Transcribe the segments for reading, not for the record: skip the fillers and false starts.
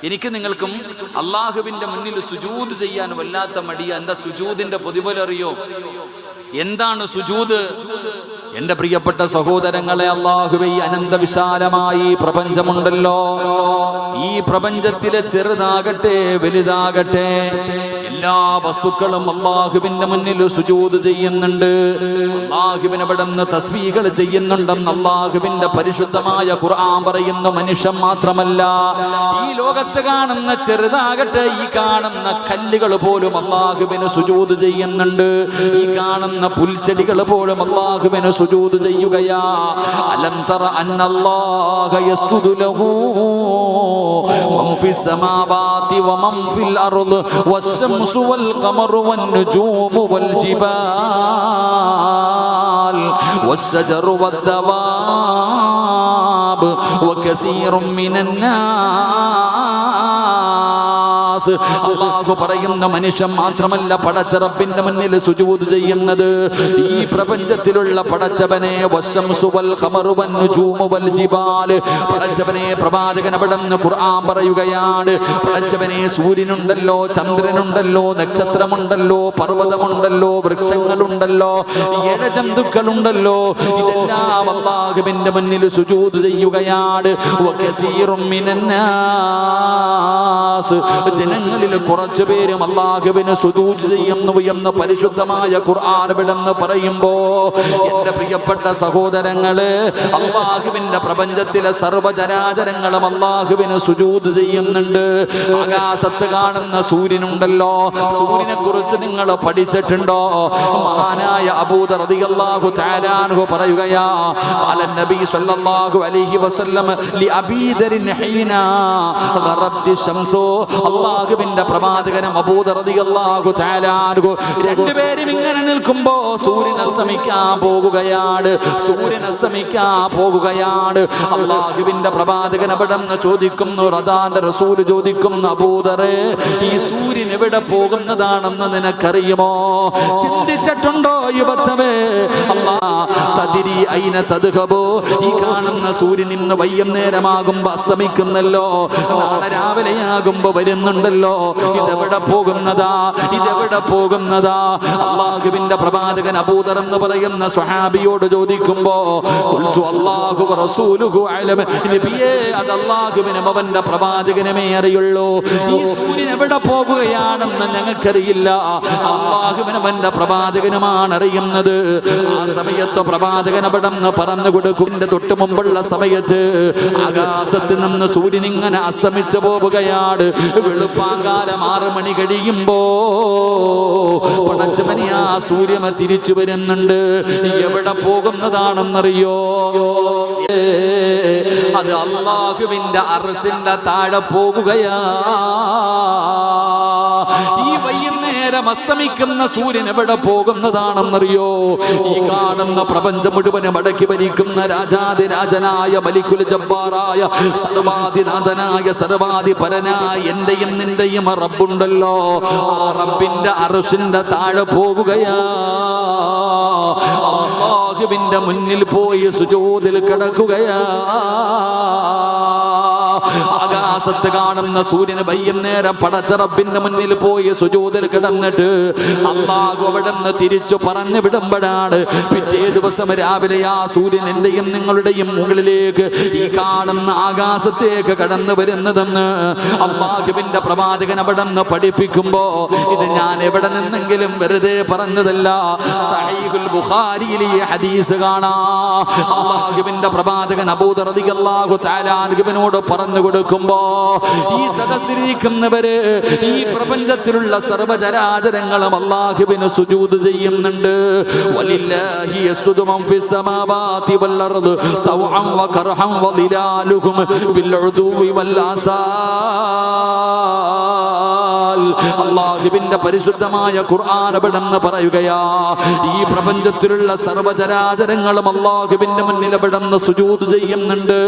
എനിക്ക് നിങ്ങൾക്കും അള്ളാഹുവിന്റെ മുന്നിൽ സുജൂദ് ചെയ്യാൻ വല്ലാത്ത മടിയ. എന്താ സുജൂദിന്റെ പ്രതിഫലറിയോ? എന്താണ് സുജൂദ്? എന്റെ പ്രിയപ്പെട്ട സഹോദരങ്ങളെ, അല്ലാഹുവേ, ഈ അനന്ത വിശാലമായി പ്രപഞ്ചമുണ്ടല്ലോ, ഈ പ്രപഞ്ചത്തിലെ ചെറുതാകട്ടെ വലുതാകട്ടെ എല്ലാ വസ്തുക്കളും അല്ലാഹുവിന്റെ മുന്നിൽ സുജൂദ് ചെയ്യുന്നുണ്ട്. അല്ലാഹുവിനെ അവിടുന്ന് തസ്ബീഹുകൾ ചെയ്യുന്നുണ്ടെന്ന് അല്ലാഹുവിന്റെ പരിശുദ്ധമായ ഖുർആൻ പറയുന്നു. മനുഷ്യൻ മാത്രമല്ല, ഈ ലോകത്ത് കാണുന്ന ചെറുതാകട്ടെ ഈ കാണുന്ന കല്ലുകൾ പോലും അല്ലാഹുവിന് സുജൂദ് ചെയ്യുന്നുണ്ട്. ഈ കാണുന്ന പുൽച്ചെടികൾ പോലും അല്ലാഹുവിന് സുജൂദ് ചെയ്യുകയാ. അലം തറ അന്നല്ലാഹ യസ്ജുദു ലഹു മൻ ഫിസ് സമാവാതി വമൻ ഫിൽ അർദ് വശംസു വൽ ഖമറു വൻ നുജൂമു വൽ ജിബാൽ വശജറു വദ്ദവാബ് വകസീറും മിനൻ നാസ്. അല്ലാഹു പറയുന്ന മനുഷ്യൻ മാത്രമല്ല പടച്ച റബ്ബിന്റെ മുന്നിൽ സുജൂദ് ചെയ്യുന്നത്. ഈ പ്രപഞ്ചത്തിലുള്ള പടച്ചവനെ വശംസു വൽ ഖമറു വൻ നുജൂമു വൽ ജിബാൽ, പടച്ചവനെ പ്രവാചകൻ അവിടുന്ന് ഖുർആൻ പറയുകയാണ്. പടച്ചവനെ സൂര്യനുണ്ടല്ലോ, ചന്ദ്രനുണ്ടല്ലോ, നക്ഷത്രമുണ്ടല്ലോ, പർവ്വതമുണ്ടല്ലോ, വൃക്ഷങ്ങളുണ്ടല്ലോ, ഇഴജന്തുക്കളുണ്ടല്ലോ, ഇതെല്ലാം അല്ലാഹുവിന്റെ മുന്നിൽ സുജൂദ് ചെയ്യുകയാണ്. വകസീറും മിനൻ നാസ്, ജനങ്ങളിൽ കുറച്ചു പേരും അല്ലാഹുവിന് സുജൂദ് ചെയ്യുന്നു എന്ന് പരിശുദ്ധമായ ഖുർആൻ വിടെന്ന് പറയുമ്പോ, എന്റെ പ്രിയപ്പെട്ട സഹോദരങ്ങള്, അല്ലാഹുവിന്റെ പ്രപഞ്ചത്തിലെ സർവ്വചരാചരങ്ങളും അല്ലാഹുവിന് സുജൂദ് ചെയ്യുന്നുണ്ട്. ആകാശത്ത് കാണുന്ന സൂര്യനുണ്ടല്ലോ, സൂര്യനെ കുറിച്ച് നിങ്ങൾ പഠിച്ചിട്ടുണ്ടോ? മഹാനായ അബൂദർ റളിയല്ലാഹു തആല അൻഹു പറയുകയാ, ഖാല നബി സല്ലല്ലാഹു അലൈഹി വസല്ലം ലി അബീദരിൻ ഹീന ഗറബ്തി ശംസു. അല്ലാഹുവിന്റെ പ്രവാചകനും അബൂദർ റളിയല്ലാഹു തആല അൻഹു രണ്ടുപേരും ഇങ്ങനെ നിൽക്കുമ്പോ സൂര്യൻ അസ്തമിക്കാൻ പോകുകയാണ്, സൂര്യൻ അസ്തമിക്കാൻ പോകുകയാണ്. അല്ലാഹുവിന്റെ പ്രവാചകൻ അവിടുന്ന് ചോദിക്കുന്നു, റദാന്റെ റസൂൽ ചോദിക്കുന്നു, അബൂദറേ, ഈ സൂര്യൻ എവിടെ പോകുന്നതാണെന്ന് നിനക്കറിയുമോ? ചിന്തിച്ചിട്ടുണ്ടോ യുവത്തവേ? തദ്രി ഐന തദ്ഹബു, ഈ കാണുന്ന സൂര്യൻ ഇന്ന് വൈകുന്നേരമാകുമ്പോ അസ്തമിക്കുന്നല്ലോ, നാളെ രാവിലെയാകുമ്പോ വരുന്നുണ്ടല്ലോ, ഇതെവിടെ പോകുന്നതാ, ഇതെവിടെ പോകുന്നതാ? അല്ലാഹുവിന്റെ പ്രവാചകൻ അബൂദർ എന്ന് പറയുന്ന സ്വഹാബിയോട് ചോദിക്കുമ്പോ, ഖുൽതു അല്ലാഹു വറസൂലുഹു അലം, നബിയേ, അത് അല്ലാഹുവിനും അവന്റെ പ്രവാചകനുമേ അറിയുള്ളൂ. ഈ സൂര്യൻ എവിടെ പോകുകയാണെന്ന് ഞങ്ങൾക്കറിയില്ല, അല്ലാഹുവിനും അവന്റെ പ്രവാചകനുമാണ് അറിയുന്നത്. ആ സമയത്ത് പ്രവാചകൻ അവിടെ പറഞ്ഞു കൊടുക്കും. തൊട്ട് മുമ്പുള്ള സമയത്ത് ആകാശത്ത് നിന്ന് സൂര്യൻ ഇങ്ങനെ അസ്തമിച്ചു പോവുകയാണ്. വെളുപ്പാങ്കാലം 6 മണി കഴിയുമ്പോ പടച്ചവനെ ആ സൂര്യൻ തിരിച്ചു വരുന്നുണ്ട്. എവിടെ പോകുന്നതാണെന്നറിയോ? അത് അല്ലാഹുവിന്റെ അർശിന്റെ താഴെ പോകുകയാ. ഈ വൈകുന്നേരം അസ്തമിക്കുന്ന സൂര്യൻ എവിടെ പോകുന്നതാണെന്നറിയോ? ഈ കാണുന്ന പ്രപഞ്ചം മുഴുവനും അടക്കി ഭരിക്കുന്ന രാജാതിരാജനായ മലിക്കുൽ ജബ്ബാറായ സർവാധിനാഥനായ സർവാധിപരനായ എന്റെയും നിന്റെയും റബ്ബുണ്ടല്ലോ, ആ റബ്ബിന്റെ അർശിന്റെ താഴെ പോകുകയാ. അല്ലാഹുവിന്റെ മുന്നിൽ പോയി സുജൂദിൽ കിടക്കുകയാ. ആകാശത്ത് കാണുന്ന സൂര്യന് വൈകുന്നേരം പടച്ച റബ്ബിന്റെ മുന്നിൽ പോയി സുജൂദിൽ കിടന്നിട്ട് അല്ലാഹു അവിടുന്ന് തിരിച്ചു പറഞ്ഞു വിടുമ്പോഴാണ് പിറ്റേ ദിവസം രാവിലെ ആ സൂര്യൻ എന്റെയും നിങ്ങളുടെയും മുകളിലേക്ക് ഈ കാണുന്ന ആകാശത്തേക്ക് കടന്നു വരുന്നതെന്ന് അല്ലാഹുവിന്റെ പ്രവാചകൻ അവിടുന്ന് പഠിപ്പിക്കുമ്പോ, ഇത് ഞാൻ എവിടെ നിന്നെങ്കിലും വെറുതെ പറഞ്ഞതല്ല. സഹീഹുൽ ബുഖാരിയിൽ ഈ ഹദീസ് കാണാം. അല്ലാഹുവിന്റെ പ്രവാചകൻ അബൂദർ റളിയല്ലാഹു തആല അൻഹുവിനോട് പറഞ്ഞു കൊടുക്കുമ്പോ, ഈ സദസ്സിലിരിക്കുന്നവര് ഈ പ്രപഞ്ചത്തിലുള്ള സർവ്വചരാചരങ്ങളും അല്ലാഹുവിന് സുജൂദ് ചെയ്യുന്നുണ്ട്. വലില്ലാഹി യസ്ജുദു മൻ ഫിസ് സമാവാതി വൽ അർദ് തൗഅൻ വകർഹൻ വദിലാലുഹും ബിൽ ഉദൂവി വൽ ആസാൽ. അല്ലാഹുവിന്റെ പരിശുദ്ധമായ ഖുർആൻ അവിടുന്ന് പറയുകയാ, ഈ പ്രപഞ്ചത്തിലുള്ള സർവ്വചരാചരങ്ങളും അല്ലാഹുവിന്റെ മുന്നിൽ അവിടുന്ന് സുജൂദ് ചെയ്യുന്നുണ്ട്.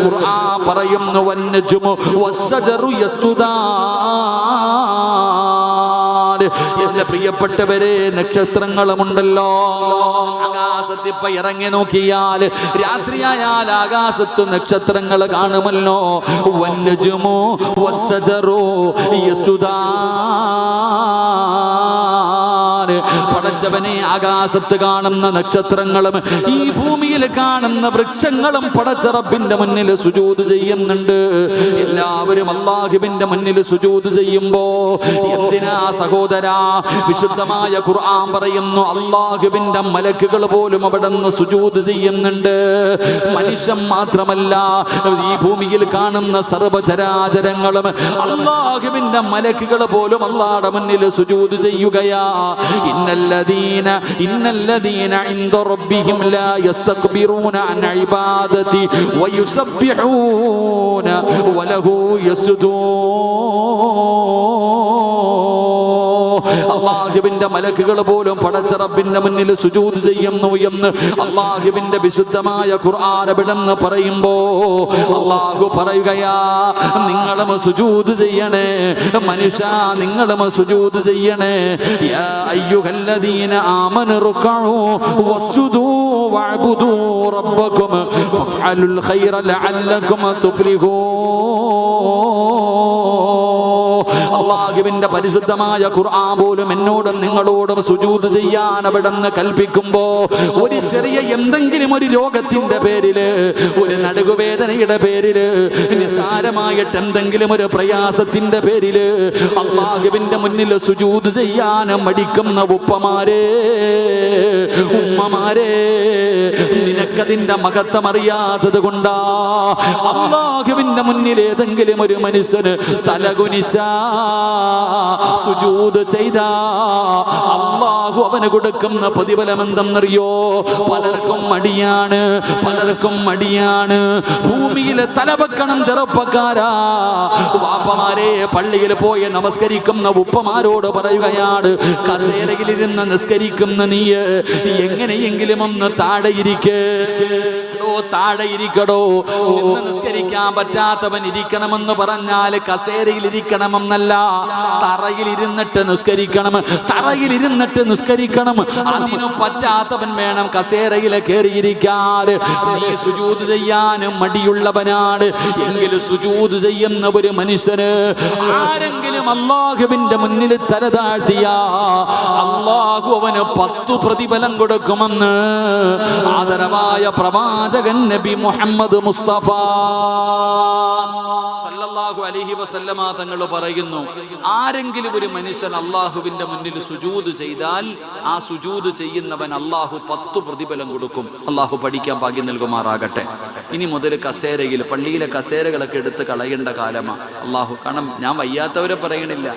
ഖുർആൻ പറയുന്നു, വന്നജുമു വശജറു യസ്ജുദാൻ. എന്റെ പ്രിയപ്പെട്ടവരെ, നക്ഷത്രങ്ങളുമുണ്ടല്ലോ, ആകാശ ആകാശത്ത് ഇപ്പൊ ഇറങ്ങി നോക്കിയാൽ രാത്രിയായാൽ ആകാശത്ത് നക്ഷത്രങ്ങൾ കാണുമല്ലോ. വന്നജുമു വസ്സജറു യസ്തുദാൻ. പടച്ചവനെ, ആകാശത്ത് കാണുന്ന നക്ഷത്രങ്ങളും ഈ ഭൂമിയിൽ കാണുന്ന വൃക്ഷങ്ങളും പടച്ച റബ്ബിന്റെ മുന്നിൽ സുജൂദ് ചെയ്യുന്നുണ്ട്. എല്ലാവരും അല്ലാഹുവിന്റെ മുന്നിൽ സുജൂദ് ചെയ്യുമ്പോ എന്തിനാ സഹോദരാ? വിശുദ്ധമായ ഖുർആൻ പറയുന്നു, അല്ലാഹുവിന്റെ മലക്കുകൾ പോലും അവിടെ നിന്ന് സുജൂദ് ചെയ്യുന്നുണ്ട്. മനുഷ്യൻ മാത്രമല്ല, ഈ ഭൂമിയിൽ കാണുന്ന സർവ്വചരാചരങ്ങളും അല്ലാഹുവിന്റെ മലക്കുകൾ പോലും അല്ലാഹുവിന്റെ മുന്നിൽ സുജൂദ് ചെയ്യുകയാ. ഇന്നല്ലദീന ഇൻദ റബ്ബിഹിം ലാ യസ്തക്ബിറൂന അൻ ഇബാദതി വയുസബ്ബിഹൂന വലഹു അല്ലാഹുവിന്റെ മലക്കുകൾ പോലും പടച്ച റബ്ബിന്റെ മുന്നിൽ സുജൂദ് ചെയ്യുന്നു എന്ന് അല്ലാഹുവിന്റെ വിശുദ്ധമായ ഖുർആൻ അവിടെന്ന് പറയുമ്പോ അല്ലാഹു പറയുകയാ, നിങ്ങളും സുജൂദ് ചെയ്യണേ മനുഷ്യ, നിങ്ങളും സുജൂദ് ചെയ്യണേ. യാ അയ്യുഹല്ലദീന ആമനു റുക്കഉ വസ്ജുദൂ വഅബ്ദൂ റബ്ബക്കും ഫഫഅലുൽ ഖൈറ ലഅല്ലകും തുഫ്ലിഹൂൻ. അല്ലാഹുവിന്റെ പരിശുദ്ധമായ ഖുർആൻ പോലും എന്നോടും നിങ്ങളോടും സുജൂദ് ചെയ്യാൻ അവിടെന്ന് കൽപ്പിക്കുമ്പോ, ഒരു ചെറിയ എന്തെങ്കിലും ഒരു രോഗത്തിന്റെ പേരില്, ഒരു നടുകുവേദനയുടെ പേരില്, നിസാരമായിട്ട് എന്തെങ്കിലും ഒരു പ്രയാസത്തിന്റെ പേരില് അല്ലാഹുവിന്റെ മുന്നിൽ സുജൂദ് ചെയ്യാൻ മടിക്കുന്ന ഉപ്പമാരെ, ഉമ്മമാരെ, നിനക്കതിന്റെ മഹത്വം അറിയാത്തത് കൊണ്ടാ. അല്ലാഹുവിന്റെ മുന്നിൽ ഏതെങ്കിലും ഒരു മനുഷ്യന് തലകുനിച്ച സുജൂദ് ചെയ്ത അല്ലാഹു അവന് കൊടുക്കുന്ന പ്രതിഫലം എന്തെന്നറിയോ? പലർക്കും മടിയാണ്, പലർക്കും മടിയാണ്. ഭൂമിയിൽ തലവെക്കണം ചെറുപ്പക്കാരാ. വാപ്പമാരെ, പള്ളിയിൽ പോയി നമസ്കരിക്കുന്ന ഉപ്പമാരോട് പറയുകയാണ്, കസേരയിലിരുന്ന് നിസ്കരിക്കുന്ന നീ എങ്ങനെയെങ്കിലും ഒന്ന് താഴെ ഇരിക്കേ, താഴെ ഇരിക്കടോ. നിന്ന് നിസ്കരിക്കാൻ പറ്റാത്തവൻ ഇരിക്കണമെന്ന് പറഞ്ഞാൽ കസേരയിൽ ഇരിക്കണമെന്നല്ല, തറയിൽ ഇരുന്നിട്ട് നിസ്കരിക്കണം, തറയിൽ ഇരുന്നിട്ട് നിസ്കരിക്കണം. അതിനും പറ്റാത്തവൻ വേണം കസേരയിൽ കയറിയിരിക്കാൻ. നീ സുജൂദ് ചെയ്യാനും മടിയുള്ളവനാണ് എങ്കിൽ സുജൂദ് ചെയ്യുന്ന ഒരു മനുഷ്യന് ആരെങ്കിലും അല്ലാഹുവിന്റെ മുന്നിൽ തല താഴ്ത്തിയ അല്ലാഹു അവന് 10 പ്രതിഫലം കൊടുക്കുമെന്ന് ആദരവായ പ്രവാചകൻ നബി മുഹമ്മദ് മുസ്തഫ സല്ലല്ലാഹു അലൈഹി വസല്ലമ തങ്ങൾ പറയുന്നു, ആരെങ്കിലും ഒരു മനുഷ്യൻ അല്ലാഹുവിന്റെ മുന്നിൽ സുജൂദ് ചെയ്താൽ ആ സുജൂദ് ചെയ്യുന്നവൻ അല്ലാഹു 10 പ്രതിഫലം കൊടുക്കും. അല്ലാഹു പഠിക്കാൻ ഭാഗ്യം നൽകുമാറാകട്ടെ. ഇനി മുതൽ കസേരയിൽ, പള്ളിയിലെ കസേരകളൊക്കെ എടുത്ത് കളയേണ്ട കാലമാണ്. അല്ലാഹു, കാരണം ഞാൻ വയ്യാത്തവരെ പറയണില്ല,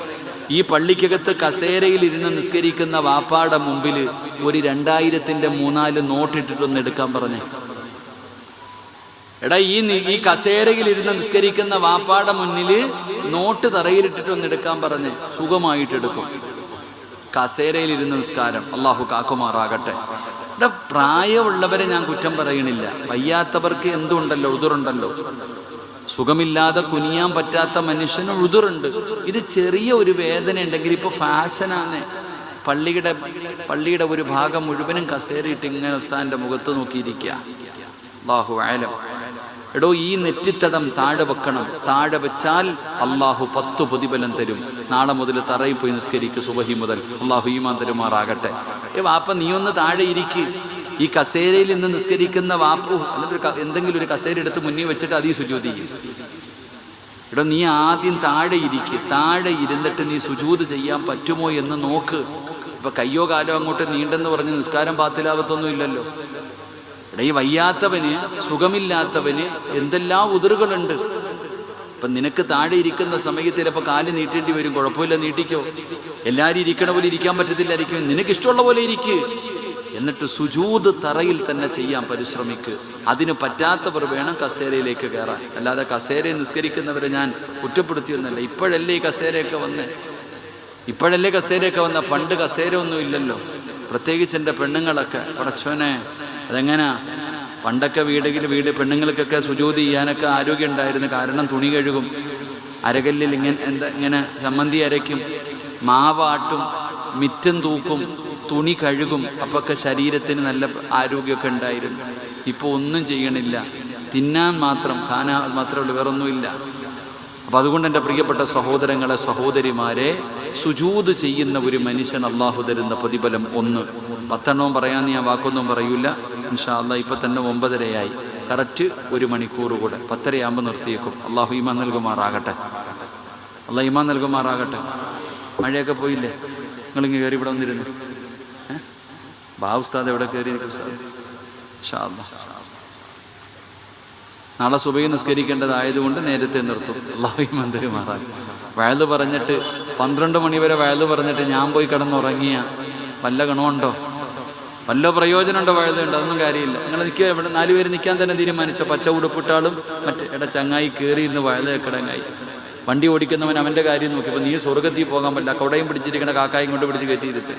ഈ പള്ളിക്കകത്ത് കസേരയിൽ ഇരുന്ന് നിസ്കരിക്കുന്ന വാപ്പാടെ മുമ്പിൽ ഒരു 2000-ന്റെ 3-4 നോട്ടിട്ടിട്ടൊന്ന് എടുക്കാൻ പറഞ്ഞേ. എടാ, ഈ കസേരയിൽ ഇരുന്ന് നിസ്കരിക്കുന്ന വാപ്പാടെ മുന്നിൽ നോട്ട് തറയിലിട്ടിട്ടൊന്ന് എടുക്കാൻ പറഞ്ഞ് സുഖമായിട്ടെടുക്കും. കസേരയിൽ ഇരുന്ന് നിസ്കാരം അല്ലാഹു കാക്കുമാറാകട്ടെ. ഇവിടെ പ്രായമുള്ളവരെ ഞാൻ കുറ്റം പറയണില്ല, വയ്യാത്തവർക്ക് എന്തുണ്ടല്ലോ, ഉദുറുണ്ടല്ലോ. സുഖമില്ലാതെ കുനിയാൻ പറ്റാത്ത മനുഷ്യന് ഉദുറുണ്ട്. ഇത് ചെറിയ ഒരു വേദന ഉണ്ടെങ്കിൽ ഇപ്പോൾ ഫാഷനാണ്. പള്ളിയുടെ ഒരു ഭാഗം മുഴുവനും കസേരയിട്ട് ഇങ്ങനെ ഉസ്താദിന്റെ മുഖത്ത് നോക്കിയിരിക്കുക. അല്ലാഹു അഅലം. എടോ, ഈ നെറ്റിത്തടം താഴെ വെക്കണം. താഴെ വെച്ചാൽ അല്ലാഹു 10 പ്രതിഫലം തരും. നാളെ മുതൽ തറയിൽ പോയി നിസ്കരിക്കുക, സുബഹി മുതൽ. അല്ലാഹു ഈമാൻ തരുമാറാകട്ടെ. വാപ്പ, നീ ഒന്ന് താഴെ ഇരിക്ക്. ഈ കസേരയിൽ നിന്ന് നിസ്കരിക്കുന്ന വാപ്പു എന്നിട്ട് എന്തെങ്കിലും ഒരു കസേര എടുത്ത് മുന്നിൽ വെച്ചിട്ട് അതീ സുജൂദ് ചെയ്യും. എടോ, നീ ആദ്യം താഴെ ഇരിക്ക്. താഴെ ഇരുന്നിട്ട് നീ സുജൂദ് ചെയ്യാൻ പറ്റുമോ എന്ന് നോക്ക്. ഇപ്പൊ കയ്യോ കാലോ അങ്ങോട്ട് നീണ്ടെന്ന് പറഞ്ഞ് നിസ്കാരം ബാത്തിലാവത്തൊന്നും ഇല്ലല്ലോ. എടാ, ഈ വയ്യാത്തവന്, സുഖമില്ലാത്തവന് എന്തെല്ലാം ഉതിറുകളുണ്ട്. ഇപ്പൊ നിനക്ക് താഴെ ഇരിക്കുന്ന സമയത്ത് ചിലപ്പോൾ കാല് നീട്ടേണ്ടി വരും. കുഴപ്പമില്ല, നീട്ടിക്കോ. എല്ലാവരും ഇരിക്കണ പോലെ ഇരിക്കാൻ പറ്റത്തില്ലായിരിക്കും. നിനക്ക് ഇഷ്ടമുള്ള പോലെ ഇരിക്ക്. എന്നിട്ട് സുജൂദ് തറയിൽ തന്നെ ചെയ്യാൻ പരിശ്രമിക്ക്. അതിന് പറ്റാത്തവർ വേണം കസേരയിലേക്ക് കയറാൻ. അല്ലാതെ കസേരയിൽ നിസ്കരിക്കുന്നവരെ ഞാൻ കുറ്റപ്പെടുത്തിയൊന്നല്ല. ഇപ്പോഴല്ലേ ഈ കസേരയൊക്കെ വന്ന പണ്ട് കസേര ഒന്നും ഇല്ലല്ലോ. പ്രത്യേകിച്ച് എൻ്റെ പെണ്ണുങ്ങളൊക്കെ, പടച്ചോനെ, അതെങ്ങനാ പണ്ടൊക്കെ വീട് പെണ്ണുങ്ങൾക്കൊക്കെ സുജൂദ് ചെയ്യാനൊക്കെ ആരോഗ്യം ഉണ്ടായിരുന്നു. കാരണം തുണി കഴുകും, അരകല്ലിൽ ഇങ്ങനെ ചമ്മന്തി അരയ്ക്കും, മാവാട്ടും, മിറ്റം തൂക്കും, തുണി കഴുകും, അപ്പൊക്കെ ശരീരത്തിന് നല്ല ആരോഗ്യമൊക്കെ ഉണ്ടായിരുന്നു. ഇപ്പോൾ ഒന്നും ചെയ്യണില്ല, തിന്നാൻ മാത്രം, കാണാൻ മാത്രമേ ഉള്ളൂ, വേറൊന്നുമില്ല. അപ്പം അതുകൊണ്ട് എൻ്റെ പ്രിയപ്പെട്ട സഹോദരങ്ങളെ, സഹോദരിമാരെ, സുജൂദ് ചെയ്യുന്ന ഒരു മനുഷ്യൻ അള്ളാഹു തരുന്ന പ്രതിഫലം 1. 10 പറയാമെന്ന് ഞാൻ വാക്കൊന്നും പറയൂല. ഇൻഷാ അല്ലാഹ് ഇപ്പം തന്നെ 9:30 കറക്റ്റ് 1 മണിക്കൂർ കൂടെ 10:30 നിർത്തിയേക്കും. അള്ളാഹു ഈമാൻ നൽകുമാറാകട്ടെ, അള്ളാഹ് ഈമാൻ നൽകുമാറാകട്ടെ. മഴയൊക്കെ പോയില്ലേ? നിങ്ങളിങ്ങ് കയറി ഇവിടെ വന്നിരുന്നു. ഉസ്താദ് എവിടെ കയറി? ഇൻഷാ അല്ലാഹ് നാളെ സുബഹി നിസ്കരിക്കേണ്ടതായതുകൊണ്ട് നേരത്തെ നിർത്തും. അല്ലാഹു ഈമാൻ തരുമാറാകട്ടെ. വയല് പറഞ്ഞിട്ട് 12 മണി വരെ വയല് പറഞ്ഞിട്ട് ഞാൻ പോയി കിടന്നുറങ്ങിയ വല്ല ഗുണമുണ്ടോ? വല്ല പ്രയോജനമുണ്ടോ? വയലുണ്ട്, അതൊന്നും കാര്യമില്ല. നിങ്ങൾ നിൽക്കുക, ഇവിടെ 4 പേര് നിൽക്കാൻ തന്നെ തീരുമാനിച്ചോ? പച്ച ഉടുപ്പിട്ടാളും മറ്റേ ചങ്ങായി കയറിയിരുന്ന് വയല് കിടങ്ങായി. വണ്ടി ഓടിക്കുന്നവൻ അവൻ്റെ കാര്യം നോക്കി. ഇപ്പം നീ സ്വർഗത്തിൽ പോകാൻ പറ്റില്ല, കൊടയും പിടിച്ചിരിക്കണ കാക്കായും കൊണ്ട് പിടിച്ച് കയറ്റിയിരുത്ത്.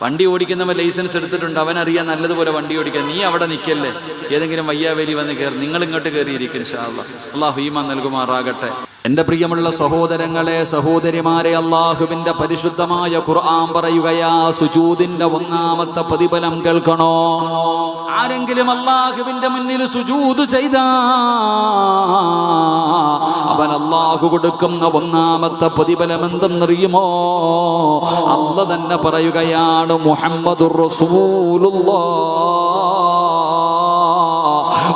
വണ്ടി ഓടിക്കുന്നവൻ ലൈസൻസ് എടുത്തിട്ടുണ്ട്, അവനറിയാൻ നല്ലതുപോലെ വണ്ടി ഓടിക്കാൻ. നീ അവിടെ നിൽക്കല്ലേ, ഏതെങ്കിലും വയ്യാവേലി വന്ന് കയറി. നിങ്ങൾ ഇങ്ങോട്ട് കയറിയിരിക്കും. ഇൻഷാ അല്ലാഹ് അല്ലാഹു ഈമാൻ നൽകുമാറാകട്ടെ. എൻ്റെ പ്രിയമുള്ള സഹോദരങ്ങളെ, സഹോദരിമാരെ, അള്ളാഹുവിൻ്റെ പരിശുദ്ധമായ ഖുർആൻ പറയുകയാ, സുജൂദിന്റെ 1ാമത്തെ പ്രതിഫലം കേൾക്കണോ? ആരെങ്കിലും അള്ളാഹുവിൻ്റെ മുന്നിൽ സുജൂദ് ചെയ്താ അവൻ അള്ളാഹു കൊടുക്കുന്ന 1ാമത്തെ പ്രതിഫലം എന്തെന്നറിയുമോ? അല്ലാഹ് തന്നെ പറയുകയാണ്, മുഹമ്മദുർ റസൂലുള്ളാഹ്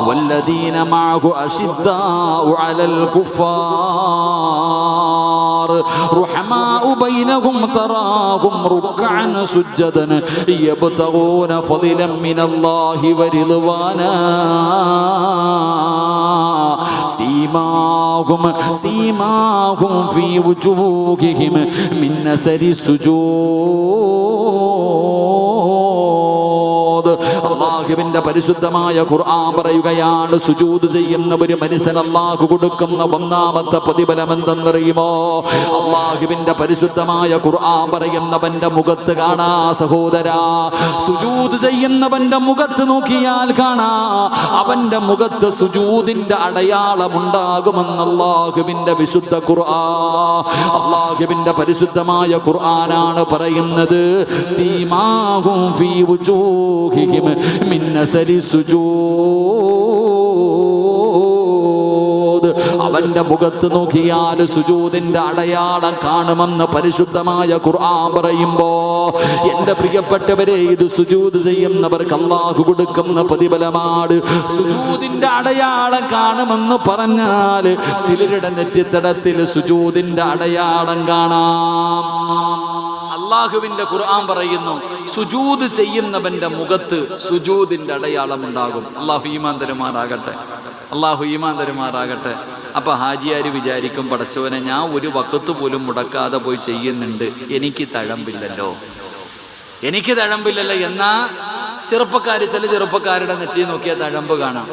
والذين معه أشداء على الكفار رحماء بينهم تراهم ركعا سجدا يبتغون فضلا من الله ورضوانا سيماهم في وجوههم من أثر السجود. അള്ളാഹുവിന്റെ പരിശുദ്ധമായ ഖുർആൻ പറയുകയാണ്, സുജൂദ് ചെയ്യുന്ന ഒരു മനുഷ്യൻ അള്ളാഹു കൊടുക്കുന്ന 1ാമത്തെ പ്രതിഫലം എന്തെന്നറിയുമോ? അള്ളാഹുവിന്റെ പരിശുദ്ധമായ ഖുർആൻ പറയുന്നവന്റെ മുഖത്ത് കാണാ സഹോദരാ, സുജൂദ് ചെയ്യുന്നവന്റെ മുഖത്ത് നോക്കിയാൽ കാണാ അവന്റെ മുഖത്ത് സുജൂദിന്റെ അടയാളമുണ്ടാകുമെന്ന് അള്ളാഹുവിന്റെ വിശുദ്ധ ഖുർആൻ. അള്ളാഹുവിന്റെ പരിശുദ്ധമായ ഖുർആനാണ് പറയുന്നത്, സീമാഹും ഫീ വുജൂഹിഹിം മിൻ അസരി സുജൂദ്. അവന്റെ മുഖത്ത് നോക്കിയാൽ സുജൂദിന്റെ അടയാളം കാണുമെന്ന് പരിശുദ്ധമായ ഖുർആൻ പറയുമ്പോ, എന്റെ പ്രിയപ്പെട്ടവരെ, ഇത് സുജൂദ് ചെയ്യുന്നവർക്ക് അല്ലാഹു കൊടുക്കുന്ന പ്രതിഫലമാണ്. സുജൂദിന്റെ അടയാളം കാണുമെന്ന് പറഞ്ഞാൽ ചിലരുടെ നെറ്റിത്തടത്തിൽ സുജൂദിന്റെ അടയാളം കാണാം. അള്ളാഹുവിന്റെ ഖുർആൻ പറയുന്നു, സുജൂദ് ചെയ്യുന്നവന്റെ മുഖത്ത് സുജൂദിന്റെ അടയാളം ഉണ്ടാകും. അള്ളാഹു ഈമാൻ തരുമാറാകട്ടെ, അള്ളാഹു ഈമാൻ തരുമാറാകട്ടെ. അപ്പൊ ഹാജിയാര് വിചാരിക്കും, പടച്ചവനെ, ഞാൻ ഒരു വഖത്ത് പോലും മുടക്കാതെ പോയി ചെയ്യുന്നുണ്ട്, എനിക്ക് തഴമ്പില്ലല്ലോ, എനിക്ക് തഴമ്പില്ലല്ലോ. എന്നാ ചില ചെറുപ്പക്കാരുടെ നെറ്റി നോക്കിയാൽ തഴമ്പ് കാണാം.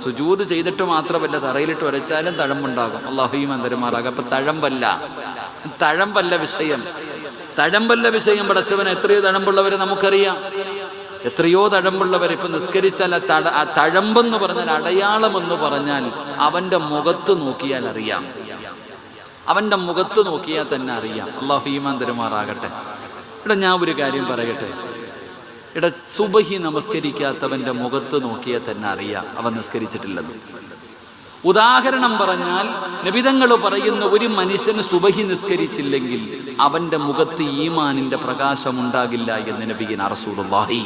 സുജൂദ് ചെയ്തിട്ട് മാത്രമല്ല, തറയിലിട്ട് ഉരച്ചാലും തഴമ്പുണ്ടാകും. അള്ളാഹു ഈമാൻ തരുമാറാകട്ടെ. അപ്പൊ തഴമ്പല്ല വിഷയം, തഴമ്പല്ല വിഷയം. പടച്ചവൻ എത്രയോ തഴമ്പുള്ളവരെ നമുക്കറിയാം, എത്രയോ തഴമ്പുള്ളവർ. ഇപ്പൊ നിസ്കരിച്ചാൽ ആ തഴമ്പെന്ന് പറഞ്ഞാൽ, അടയാളമെന്ന് പറഞ്ഞാൽ അവന്റെ മുഖത്ത് നോക്കിയാൽ അറിയാം, അവന്റെ മുഖത്ത് നോക്കിയാൽ തന്നെ അറിയാം. അല്ലാഹു ഈമാൻ തരുമാറാകട്ടെ. ഇവിടെ ഞാൻ ഒരു കാര്യം പറയട്ടെ, ഇവിടെ സുബഹി നമസ്കരിക്കാത്തവന്റെ മുഖത്ത് നോക്കിയാൽ തന്നെ അറിയാം അവൻ നിസ്കരിച്ചിട്ടില്ലെന്ന്. ഉദാഹരണം പറഞ്ഞാൽ, നബിതങ്ങൾ പറയുന്ന, ഒരു മനുഷ്യന് സുബഹി നിസ്കരിച്ചില്ലെങ്കിൽ അവന്റെ മുഖത്ത് ഈമാനിന്റെ പ്രകാശം ഉണ്ടാകില്ല എന്ന് നബിയിന റസൂലുള്ളാഹി.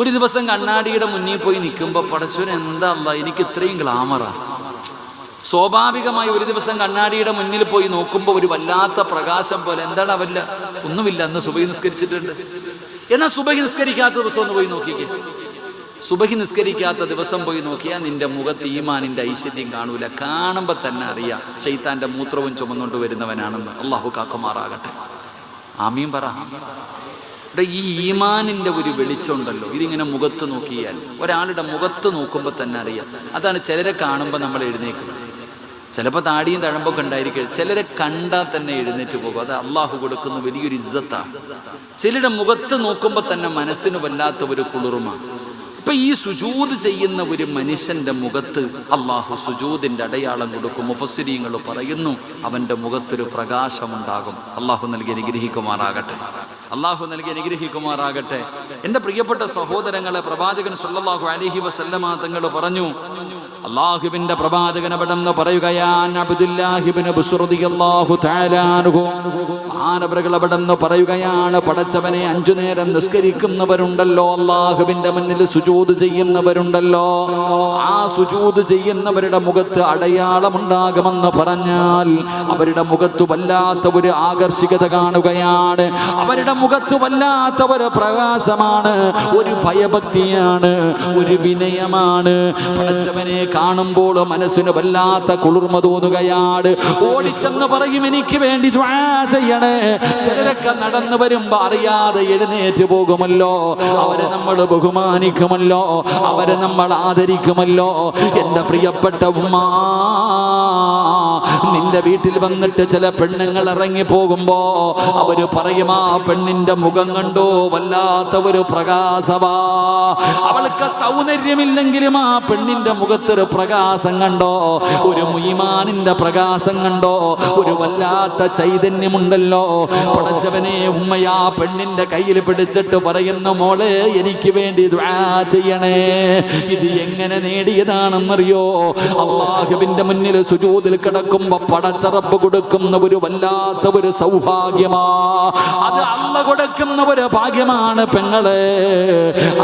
ഒരു ദിവസം കണ്ണാടിയുടെ മുന്നിൽ പോയി നിൽക്കുമ്പോൾ, പടച്ചോനെ, എന്താ അല്ലാഹ് എനിക്ക് ഇത്രയും ഗ്ലാമറാ? സ്വാഭാവികമായി ഒരു ദിവസം കണ്ണാടിയുടെ മുന്നിൽ പോയി നോക്കുമ്പോൾ ഒരു വല്ലാത്ത പ്രകാശം പോലെ. എന്താണ് അവല്ല? ഒന്നുമില്ല, അന്ന് സുബഹി നിസ്കരിച്ചിട്ടുണ്ട്. എന്നാൽ സുബഹി നിസ്കരിക്കാത്ത ദിവസം ഒന്ന് പോയി നോക്കിക്കേ. സുബഹി നിസ്കരിക്കാത്ത ദിവസം പോയി നോക്കിയാൽ നിന്റെ മുഖത്ത് ഈമാനിന്റെ ഐശ്വര്യം കാണൂല. കാണുമ്പോൾ തന്നെ അറിയാം ശൈത്താന്റെ മൂത്രവും ചുമന്നുകൊണ്ട് വരുന്നവനാണെന്ന്. അള്ളാഹു കാക്കുമാറാകട്ടെ. ആമീൻ പറ. ഈ ഈമാനിന്റെ ഒരു വെളിച്ചമുണ്ടല്ലോ, ഇതിങ്ങനെ മുഖത്ത് നോക്കിയാൽ, ഒരാളുടെ മുഖത്ത് നോക്കുമ്പോൾ തന്നെ അറിയാം. അതാണ് ചിലരെ കാണുമ്പോൾ നമ്മൾ എഴുന്നേക്കുന്നത്. ചിലപ്പോൾ താടിയും തഴമ്പൊക്കെ ഉണ്ടായിരിക്കും, ചിലരെ കണ്ടാൽ തന്നെ എഴുന്നേറ്റ് പോകും. അത് അള്ളാഹു കൊടുക്കുന്ന വലിയൊരു ഇസ്സത്താണ്. ചിലരുടെ മുഖത്ത് നോക്കുമ്പോൾ തന്നെ മനസ്സിന് വല്ലാത്ത ഒരു കുളിർമ. ഇപ്പൊ ഈ സുജൂദ് ചെയ്യുന്ന ഒരു മനുഷ്യന്റെ മുഖത്ത് അള്ളാഹു സുജൂദിന്റെ അടയാളം കൊടുക്കും. മുഫസ്സിരീങ്ങൾ പറയുന്നു, അവന്റെ മുഖത്തൊരു പ്രകാശമുണ്ടാകും. അള്ളാഹു നൽകി അനുഗ്രഹിക്കുമാറാകട്ടെ. അള്ളാഹു നൽകി അനുഗ്രഹിക്കുമാറാകട്ടെ. എൻ്റെ പ്രിയപ്പെട്ട സഹോദരങ്ങളെ, പ്രവാചകൻ സല്ലല്ലാഹു അലൈഹി വസല്ലമ തങ്ങൾ പറഞ്ഞു, അള്ളാഹുവിന്റെ പ്രവാചകൻ അവിടെന്ന് പറയുകയാണ്, അബ്ദുല്ലാഹി ഇബ്നു ബുസ്ർ റളിയല്ലാഹു തആല അൻഹു മഹാനവറുകൾ അവിടെന്ന് പറയുകയാണ്, പടച്ചവനെ 5 നേരം നിസ്കരിക്കുന്നവരുണ്ടല്ലോ, അള്ളാഹുവിന്റെ മുന്നിൽ സുജൂദ് ചെയ്യുന്നവരുണ്ടല്ലോ, ആ സുജൂദ് ചെയ്യുന്നവരുടെ മുഖത്ത് അടയാളമുണ്ടാകുമെന്ന് പറഞ്ഞാൽ അവരുടെ മുഖത്ത് വല്ലാത്ത ഒരു ആകർഷികത കാണുകയാണ്, അവരുടെ മുഖത്ത് വല്ലാത്ത ഒരു പ്രകാശമാണ്, ഒരു ഭയഭക്തിയാണ്, ഒരു വിനയമാണ്. പടച്ചവനെ കാണുമ്പോൾ മനസ്സിന് വല്ലാത്ത കുളിർമ തോന്നുകയാണ്. ഓടിച്ചെന്ന് പറയും, എനിക്ക് വേണ്ടി ദുആ ചെയ്യണേ. ചിലരൊക്കെ നടന്നു വരുമ്പോ അറിയാതെ എഴുന്നേറ്റ് പോകുമല്ലോ, അവരെ നമ്മൾ ബഹുമാനിക്കുമല്ലോ, അവരെ നമ്മൾ ആദരിക്കുമല്ലോ. എൻ്റെ പ്രിയപ്പെട്ട ഉമ്മ, നിന്റെ വീട്ടിൽ വന്നിട്ട് ചില പെണ്ണുങ്ങൾ ഇറങ്ങി പോകുമ്പോ അവര് പറയും, ആ പെണ്ണിന്റെ മുഖം കണ്ടോ വല്ലാത്ത ഒരു പ്രകാശവാ, അവൾക്ക് സൗന്ദര്യമില്ലെങ്കിലും ആ പെണ്ണിന്റെ മുഖത്തൊരു പ്രകാശം കണ്ടോ, ഒരു മുയിമാനിന്റെ പ്രകാശം കണ്ടോ, ഒരു വല്ലാത്ത ചൈതന്യമുണ്ടല്ലോ. പടച്ചവനെ, ഉമ്മയാ പെണ്ണിന്റെ കയ്യിൽ പിടിച്ചിട്ട് പറയുന്ന, മോളെ എനിക്ക് വേണ്ടി ദുആ ചെയ്യണേ. ഇത് എങ്ങനെ നേടിയതാണെന്നറിയോ? അല്ലാഹുവിന്റെ മുന്നിൽ സുജൂദിൽ കിടക്കുമ്പോ പടച്ച റബ്ബ് കൊടുക്കുന്ന ഒരു വല്ലാത്ത ഒരു സൗഭാഗ്യമാ, അത് അല്ലാഹു കൊടുക്കുന്ന ഒരു ഭാഗ്യമാണ് പെങ്ങളെ.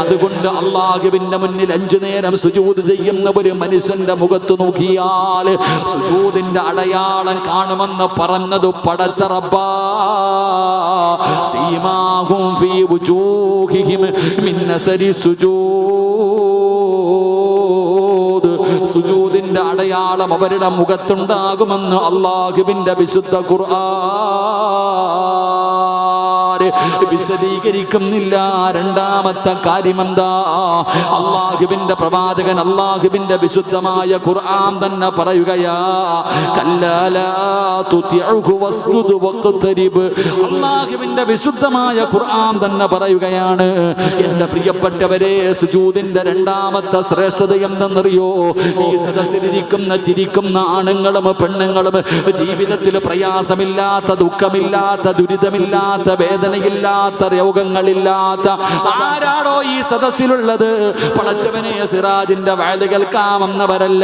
അതുകൊണ്ട് അല്ലാഹുവിന്റെ മുന്നിൽ 5 നേരം സുജൂദ് ചെയ്യുന്ന ഒരു മനുഷ്യന്റെ മുഖത്ത് നോക്കിയാൽ സുജൂദിന്റെ അടയാളം കാണുമെന്ന് പറഞ്ഞത് പടച്ച റബ്ബാ. സീമാഹും ഫീ വുജൂഹിഹിം മിൻ അസരി സുജൂദ്, സുജൂദിന്റെ അടയാളം അവരുടെ മുഖത്തുണ്ടാകുമെന്ന് അല്ലാഹുവിന്റെ വിശുദ്ധ ഖുർആൻ വിശദീകരിക്കുന്നില്ല. രണ്ടാമത്തെ കാര്യമെന്താ? അല്ലാഹുവിന്റെ പ്രവാചകൻ അല്ലാഹുവിന്റെ വിശുദ്ധമായ ഖുർആൻ തന്നെ പറയുകയാ, അല്ലാഹുവിന്റെ വിശുദ്ധമായ ഖുർആൻ തന്നെ പറയുകയാണ്, എന്റെ പ്രിയപ്പെട്ടവരെ, സുജൂദിന്റെ രണ്ടാമത്തെ ശ്രേഷ്ഠത എന്തെന്നറിയോ? ഈ സദസ്സിലിരിക്കുന്ന ചിരിക്കുന്ന ആണുങ്ങളും പെണ്ണുങ്ങളും ജീവിതത്തിൽ പ്രയാസമില്ലാത്ത, ദുഃഖമില്ലാത്ത, ദുരിതമില്ലാത്ത, വേദനയില്ലാത്ത, രോഗങ്ങളില്ലാത്ത ആരാടോ ഈ സദസ്സിലുള്ളത്? പടച്ചവനെ, സിറാജിന്റെ വഅദ് കേൾക്കാമെന്നവരല്ല.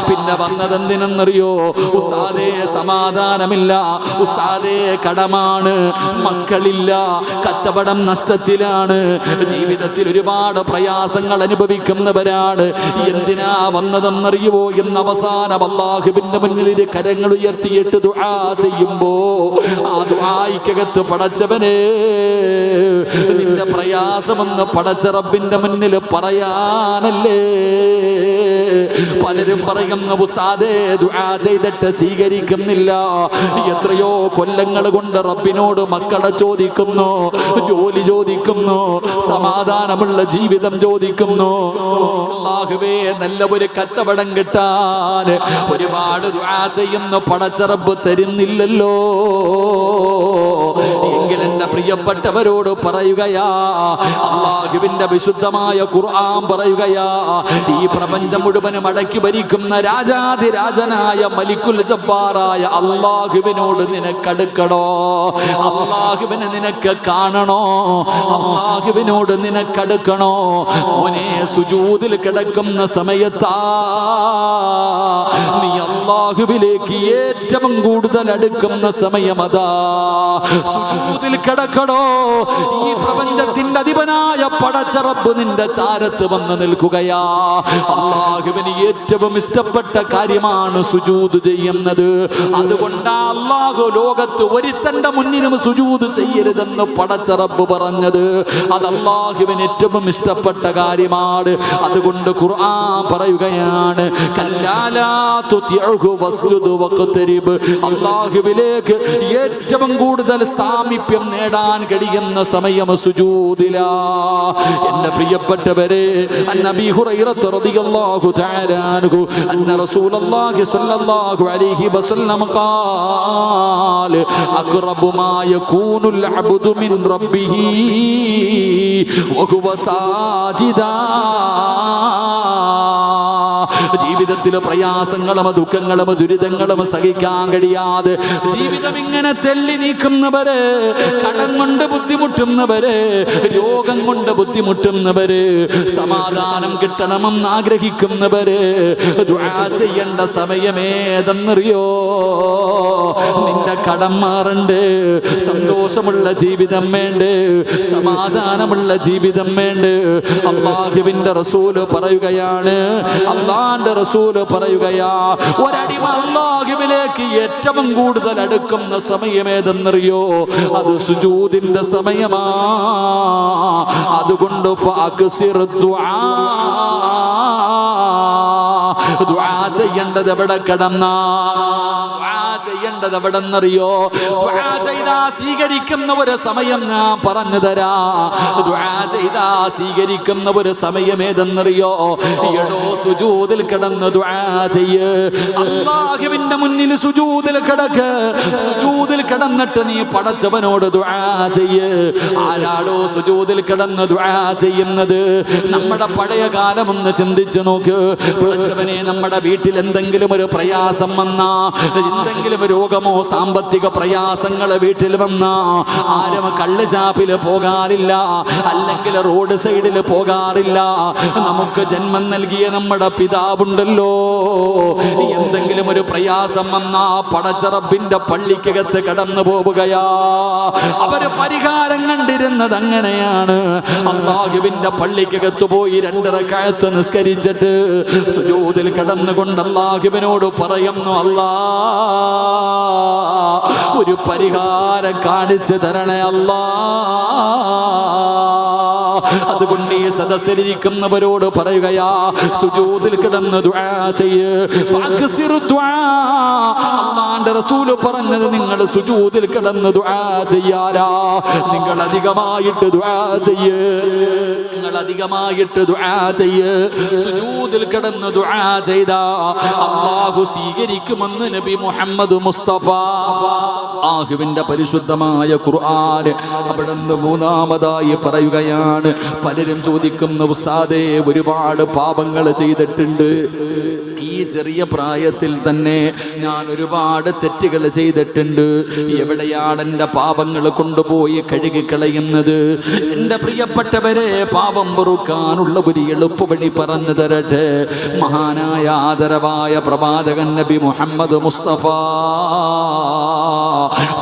പിന്നെ വന്നതെന്തിനെന്നറിയോ? ഉസ്താദേ സമാധാനമില്ല, ഉസ്താദേ കടമാണ്, മക്കളില്ല, കച്ചവടം നഷ്ടത്തിലാണ്, ജീവിതത്തിൽ ഒരുപാട് പ്രയാസങ്ങൾ അനുഭവിക്കുന്നവരാണ്. എന്തിനാ വന്നതെന്നറിയുമോ? എന്ന് അവസാനം അല്ലാഹുവിന്റെ മുന്നിൽ കരങ്ങൾ ഉയർത്തിയിട്ട് ദുആ ചെയ്യുമ്പോ ആ ദുആയ്ക്കകത്ത് പടച്ചവനെ, നിന്റെ പ്രയാസമെന്ന് പടച്ച റബ്ബിന്റെ മുന്നിൽ പറയാനല്ലേ. പലരും പറയുന്ന, ഉസ്താദേ ദുആ ചെയ്തിട്ട് സ്വീകരിക്കുന്നില്ല. എത്രയോ കൊല്ലങ്ങൾ കൊണ്ട് റബ്ബിനോട് മക്കളെ ചോദിക്കുന്നു, ജോലി ചോദിക്കുന്നു, സമാധാനമുള്ള ജീവിതം ചോദിക്കുന്നു. അല്ലാഹുവേ, നല്ല ഒരു കച്ചവടം കിട്ടാൻ ഒരുപാട് ദുആ ചെയ്യുന്നു, പടച്ച റബ്ബ് തരുന്നില്ലല്ലോ. എങ്കിൽ എന്റെ പ്രിയപ്പെട്ടവരോട് പറയുകയാ, അല്ലാഹുവിന്റെ വിശുദ്ധമായ ഖുർആൻ പറയുകയാ, ഈ പ്രപഞ്ചം മുഴുവനും അടക്കി ഭരിക്കുന്ന രാജാധിരാജനായ മലിക്കുൽ ജബ്ബാറായ അല്ലാഹുവിനോട് നിനക്കടുക്കണോ? അല്ലാഹുവിനെ നിനക്ക് കാണണോ? അല്ലാഹുവിനോട് നിനക്കടുക്കണോ? മോനെ, സുജൂദിൽ കിടക്കുന്ന സമയത്താ നീ അല്ലാഹുവിലേക്ക് ഏറ്റവും കൂടുതൽ അടുക്കുന്ന സമയം. അതാ സുജൂദിൽ കിടക്കണോ? ഈ പ്രപഞ്ചത്തിന്റെ അധിപനായ പടച്ച റബ്ബ് നിന്റെ ചാരത്ത് വന്ന് നിൽക്കുകയാ. അല്ലാഹുവിന് ഏറ്റവും ഇഷ്ടപ്പെട്ട കാര്യമാണ് സുജൂദ് ചെയ്യുന്നത്. അതുകൊണ്ടാ അല്ലാഹു ലോകത്ത് ഒരുത്തന്റെ മുന്നിലും സുജൂദ് ചെയ്യരുതെന്ന് പടച്ച റബ്ബ് പറഞ്ഞത്. അത് അല്ലാഹുവിന് ഏറ്റവും ഇഷ്ടപ്പെട്ട കാര്യമാണ്. അതുകൊണ്ട് ഖുർആൻ പറയുകയാണ്, കല്ലാലാ തുതിഉഹു വസ്ജുദ് വഖ്തരിബ്. അല്ലാഹുവിലേക്ക് ഏറ്റവും കൂടുതൽ സാമീപ്യം നേടാൻ കഴിയുന്ന സമയം സുജൂദിലാ. എന്റെ പ്രിയപ്പെട്ടവരെ, അന്നബി ഹുറൈറ റളിയല്ലാഹു തആല അൻഹു അന്ന റസൂലുള്ളാഹി സ്വല്ലല്ലാഹു അലൈഹി വസല്ലം ഖാല അഖറബു മാ യകൂനുൽ അബ്ദു മിൻ റബ്ബിഹി വഹുവ സാജിദാ. ജീവിതത്തിലെ പ്രയാസങ്ങളും ദുഃഖങ്ങളും ദുരിതങ്ങളും സഹിക്കാൻ കഴിയാതെ ജീവിതം ഇങ്ങനെ തെള്ളി നീക്കുന്നവര്, കടം കൊണ്ട് ബുദ്ധിമുട്ടുന്നവര്, രോഗം കൊണ്ട് ബുദ്ധിമുട്ടുന്നവര്, സമാധാനം കിട്ടണമെന്ന് ആഗ്രഹിക്കുന്നവര് ദുആ ചെയ്യേണ്ട സമയമേതെന്നറിയോ? നിന്റെ കടം മാറണ്ട്, സന്തോഷമുള്ള ജീവിതം വേണ്ട, സമാധാനമുള്ള ജീവിതം വേണ്ട. അല്ലാഹുവിന്റെ റസൂല് പറയുകയാണ്, അല്ലാഹുവിന്റെ റസൂല് പറയുകയാ, ഒരടിമ അല്ലാഹുവിലേക്ക് ഏറ്റവും കൂടുതൽ അടുക്കുന്ന സമയമേതെന്നറിയോ? അത് സുജൂദിന്റെ സമയമാ. അതുകൊണ്ട് ഫഅക്സിർ ദുആ, ദുആ ചെയ്യേണ്ടത് എവിടെ കിടന്നാ? ചെയ്യേണ്ടത് എവിടെന്നറിയോ? ദുആ ചെയ്താ സ്വീകരിക്കുന്ന ഒരു സമയം ഞാൻ പറഞ്ഞു തരാ. ദുആ ചെയ്താ സ്വീകരിക്കുന്ന ഒരു സമയം ഏതെന്നറിയോ? എടോ സുജൂദിൽ കിടന്ന് ദുആ ചെയ്യ്. അല്ലാഹുവിന്റെ മുന്നിൽ സുജൂദിൽ കിടക്ക്. സുജൂദിൽ കിടന്നിട്ട് നീ പടച്ചവനോട് ദുആ ചെയ്യ്. ആരാടോ സുജൂദിൽ കിടന്ന് ദുആ ചെയ്യുന്നത്? നമ്മുടെ പഴയ കാലം ഒന്ന് ചിന്തിച്ചു നോക്ക്. പടച്ചവനെ, നമ്മുടെ വീട്ടിൽ എന്തെങ്കിലും ഒരു പ്രയാസം വന്നാ, എന്തെങ്കിലും രോഗമോ സാമ്പത്തിക പ്രയാസങ്ങൾ വീട്ടിൽ വന്നാ ആരും കള്ളുചാപ്പിൽ പോകാറില്ല, അല്ലെങ്കിൽ റോഡ് സൈഡിൽ പോകാറില്ല. നമുക്ക് ജന്മം നൽകിയ നമ്മുടെ പിതാവുണ്ടല്ലോ, എന്തെങ്കിലും ഒരു പ്രയാസം വന്നാ പടച്ച റബ്ബിന്റെ പള്ളിക്കകത്ത് കടന്നു പോവുകയാ. അവര് പരിഹാരം കണ്ടിരുന്നത് അങ്ങനെയാണ്. അല്ലാഹുവിന്റെ പള്ളിക്കകത്ത് പോയി 2 റക്അത്ത് നിസ്കരിച്ചിട്ട് സുജൂദിൽ കിടന്നുകൊണ്ട് അല്ലാഹുവിനോട് പറയുന്നു, അല്ലാ, ഒരു പരിഹാരം കാണിച്ചു തരണേ അല്ലാ. അതുകൊണ്ട് ഈ സദസ്സിലിരിക്കുന്നവരോട് പറയുകയാ, സുജൂദിൽ കിടന്ന് ദുആ ചെയ്യ്. ഫഅക്സിർ ദുആ. അല്ലാഹുവിന്റെ റസൂൽ പറഞ്ഞത് നിങ്ങൾ സുജൂദിൽ കിടന്ന് ദുആ ചെയ്യാരാ. നിങ്ങൾ അധികമായിട്ട് ദുആ ചെയ്യ്. നിങ്ങൾ അധികമായിട്ട് ദുആ ചെയ്യ്. സുജൂദിൽ കിടന്ന് ദുആ ചെയ്താ അല്ലാഹു സ്വീകരിക്കുമെന്ന് നബി മുഹമ്മദ് മുസ്തഫ. അല്ലാഹുവിന്റെ പരിശുദ്ധമായ ഖുർആൻ അവിടുന്ന് 3-മതായി പറയുകയാണ്. പലരും ചോദിക്കുന്ന, ഉസ്താദേ, ഒരുപാട് പാപങ്ങൾ ചെയ്തിട്ടുണ്ട്, ഈ ചെറിയ പ്രായത്തിൽ തന്നെ ഞാൻ ഒരുപാട് തെറ്റുകൾ ചെയ്തിട്ടുണ്ട്, എവിടെയാണ് എൻ്റെ പാപങ്ങൾ കൊണ്ടുപോയി കഴുകിക്കളയുന്നത്? എൻ്റെ പ്രിയപ്പെട്ടവരെ, പാപം പൊറുക്കാനുള്ള ഒരു എളുപ്പവഴി പറഞ്ഞു തരട്ടെ. മഹാനായ ആദരവായ പ്രവാചകൻ നബി മുഹമ്മദ് മുസ്തഫ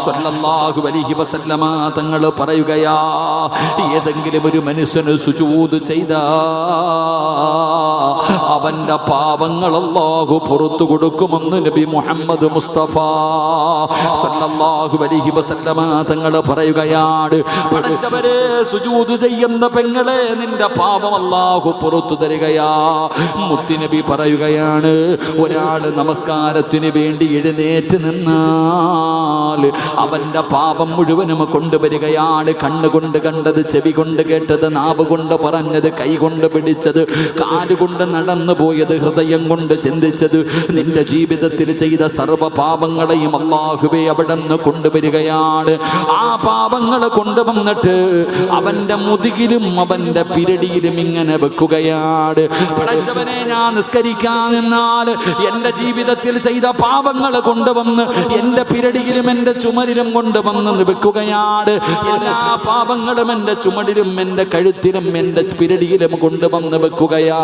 സ്വല്ലല്ലാഹു അലൈഹി വസല്ലമ തങ്ങൾ പറയുകയാ, ഏതെങ്കിലും ഒരു മനുഷ്യന് സുജൂദ് ചെയ്താ അവന്റെ പാപങ്ങൾ അല്ലാഹു പുറത്തു കൊടുക്കുമെന്ന് നബി മുഹമ്മദ് മുസ്തഫ സ്വല്ലല്ലാഹു അലൈഹി വസല്ലമ തങ്ങൾ പറയുകയാണ്. പടച്ചവരെ, സുജൂദ് ചെയ്യുന്ന പെങ്ങളെ, നിന്റെ പാപം അല്ലാഹു പുറത്തു തരികയാ. മുത്തുനബി പറയുകയാണ്, ഒരാള് നമസ്കാരത്തിന് വേണ്ടി എഴുന്നേറ്റ് നിന്നാൽ അവന്റെ പാപം മുഴുവനും കൊണ്ടുവരികയാണ്. കണ്ണുകൊണ്ട് കണ്ടത്, ചെവി കൊണ്ട് കേട്ടത്, നാവ് കൊണ്ട് പറഞ്ഞത്, കൈ കൊണ്ട് പിടിച്ചത്, കാലുകൊണ്ട് നടന്നു പോയത്, ഹൃദയം കൊണ്ട് ചിന്തിച്ചത്, നിന്റെ ജീവിതത്തിൽ ചെയ്ത സർവ്വ പാപങ്ങളെയും അല്ലാഹുവേ അവിടെ നിന്ന് കൊണ്ടുവരികയാണ്. ആ പാപങ്ങൾ കൊണ്ടുവന്നിട്ട് അവന്റെ മുതുകിലും അവന്റെ പിരടിയിലും ഇങ്ങനെ വെക്കുകയാണ്. പടച്ചവനെ, ഞാൻ നിസ്കരിക്കാൻ നിന്നാൽ എന്റെ ജീവിതത്തിൽ ചെയ്ത പാപങ്ങൾ കൊണ്ടുവന്ന് എന്റെ പിരടിയിലും എന്റെ ചുമരിലും കൊണ്ടുവന്ന് വെക്കുകയാണ്. എല്ലാ പാപങ്ങളും എന്റെ ചുമടിലും എന്റെ കഴുത്തിലും എന്റെ പിരടിയിലും കൊണ്ടുവന്ന് വെക്കുകയാ.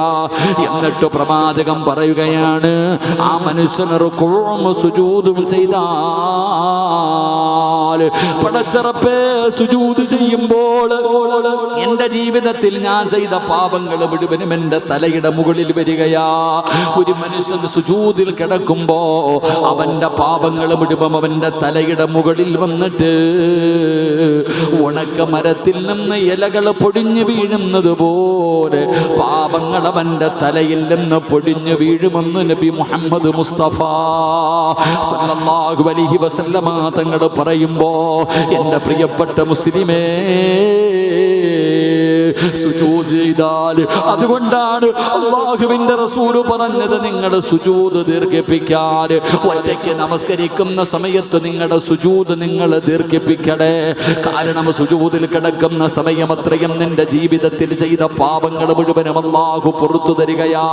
എന്നിട്ട് പ്രവാചകം പറയുകയാണ്, ആ മനുഷ്യന് റുകൂഉം സുജൂദും ചെയ്താൽ, പടച്ചറപ്പേ, സുജൂദ് ചെയ്യുമ്പോൾ എന്റെ ജീവിതത്തിൽ ഞാൻ ചെയ്ത പാപങ്ങൾ മുഴുവനും എന്റെ തലയുടെ മുകളിൽ വരികയാ. ഒരു മനുഷ്യൻ സുജൂദിൽ കിടക്കുമ്പോ അവന്റെ പാപങ്ങൾ മുഴുവൻ അവന്റെ തലയുടെ മുകളിൽ വന്നിട്ട് ഉണക്ക മരത്തിൽ നിന്ന് ഇലകൾ പൊടിഞ്ഞു വീഴുന്നത് പോലെ പാപങ്ങൾ അവന്റെ തലയിൽ നിന്ന് പൊടിഞ്ഞു വീഴുമെന്ന് നബി മുഹമ്മദ് മുസ്തഫ സ്വല്ലല്ലാഹു അലൈഹി വസല്ലമ തങ്ങൾ പറയുമ്പോ, എന്റെ പ്രിയപ്പെട്ട മുസ്ലിമേ, സുജൂദ് ചെയ്താൽ. അതുകൊണ്ടാണ് അല്ലാഹുവിന്റെ റസൂൽ പറഞ്ഞത്, നിങ്ങൾ സുജൂദ് ദീർഘിപ്പിക്കാൻ. ഒറ്റയ്ക്ക് നമസ്കരിക്കുന്ന സമയത്ത് നിങ്ങളുടെ സുജൂദ് നിങ്ങൾ ദീർഘിപ്പിക്കണേ. കാരണം സുജൂദിൽ കിടക്കുന്ന സമയം അത്രയും നിന്റെ ജീവിതത്തിൽ ചെയ്ത പാപങ്ങൾ മുഴുവനും അല്ലാഹു പുറത്തു തരികയാ.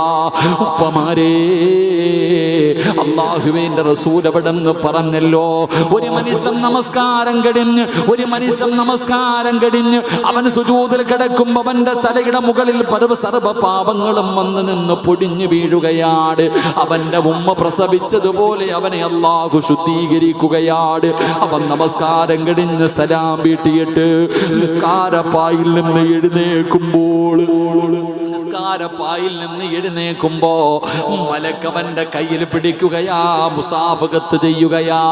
ഉപ്പമാരേ, അല്ലാഹുവിന്റെ റസൂൽ അവിടെന്ന് പറഞ്ഞല്ലോ, ഒരു മനുഷ്യൻ നമസ്കാരം കഴിഞ്ഞ് അവൻ സുജൂദിൽ കിടക്കുമ്പോൾ അവന്റെ തലയുടെ മുകളിൽ സർവ പാപങ്ങളും വന്ന് നിന്ന് പൊടിഞ്ഞു വീഴുകയാണ്. അവന്റെ ഉമ്മ പ്രസവിച്ചതുപോലെ അവനെ അല്ലാഹു ശുദ്ധീകരിക്കുകയാണ്. അവൻ നമസ്കാരം കഴിഞ്ഞ് സലാം വീട്ടിയിട്ട് നിസ്കാരപ്പായിൽ നിന്ന് എഴുന്നേക്കുമ്പോ മലക്കവന്റെ കയ്യിൽ പിടിക്കുകയാ, മുസാഫഖത്ത് ചെയ്യുകയാ.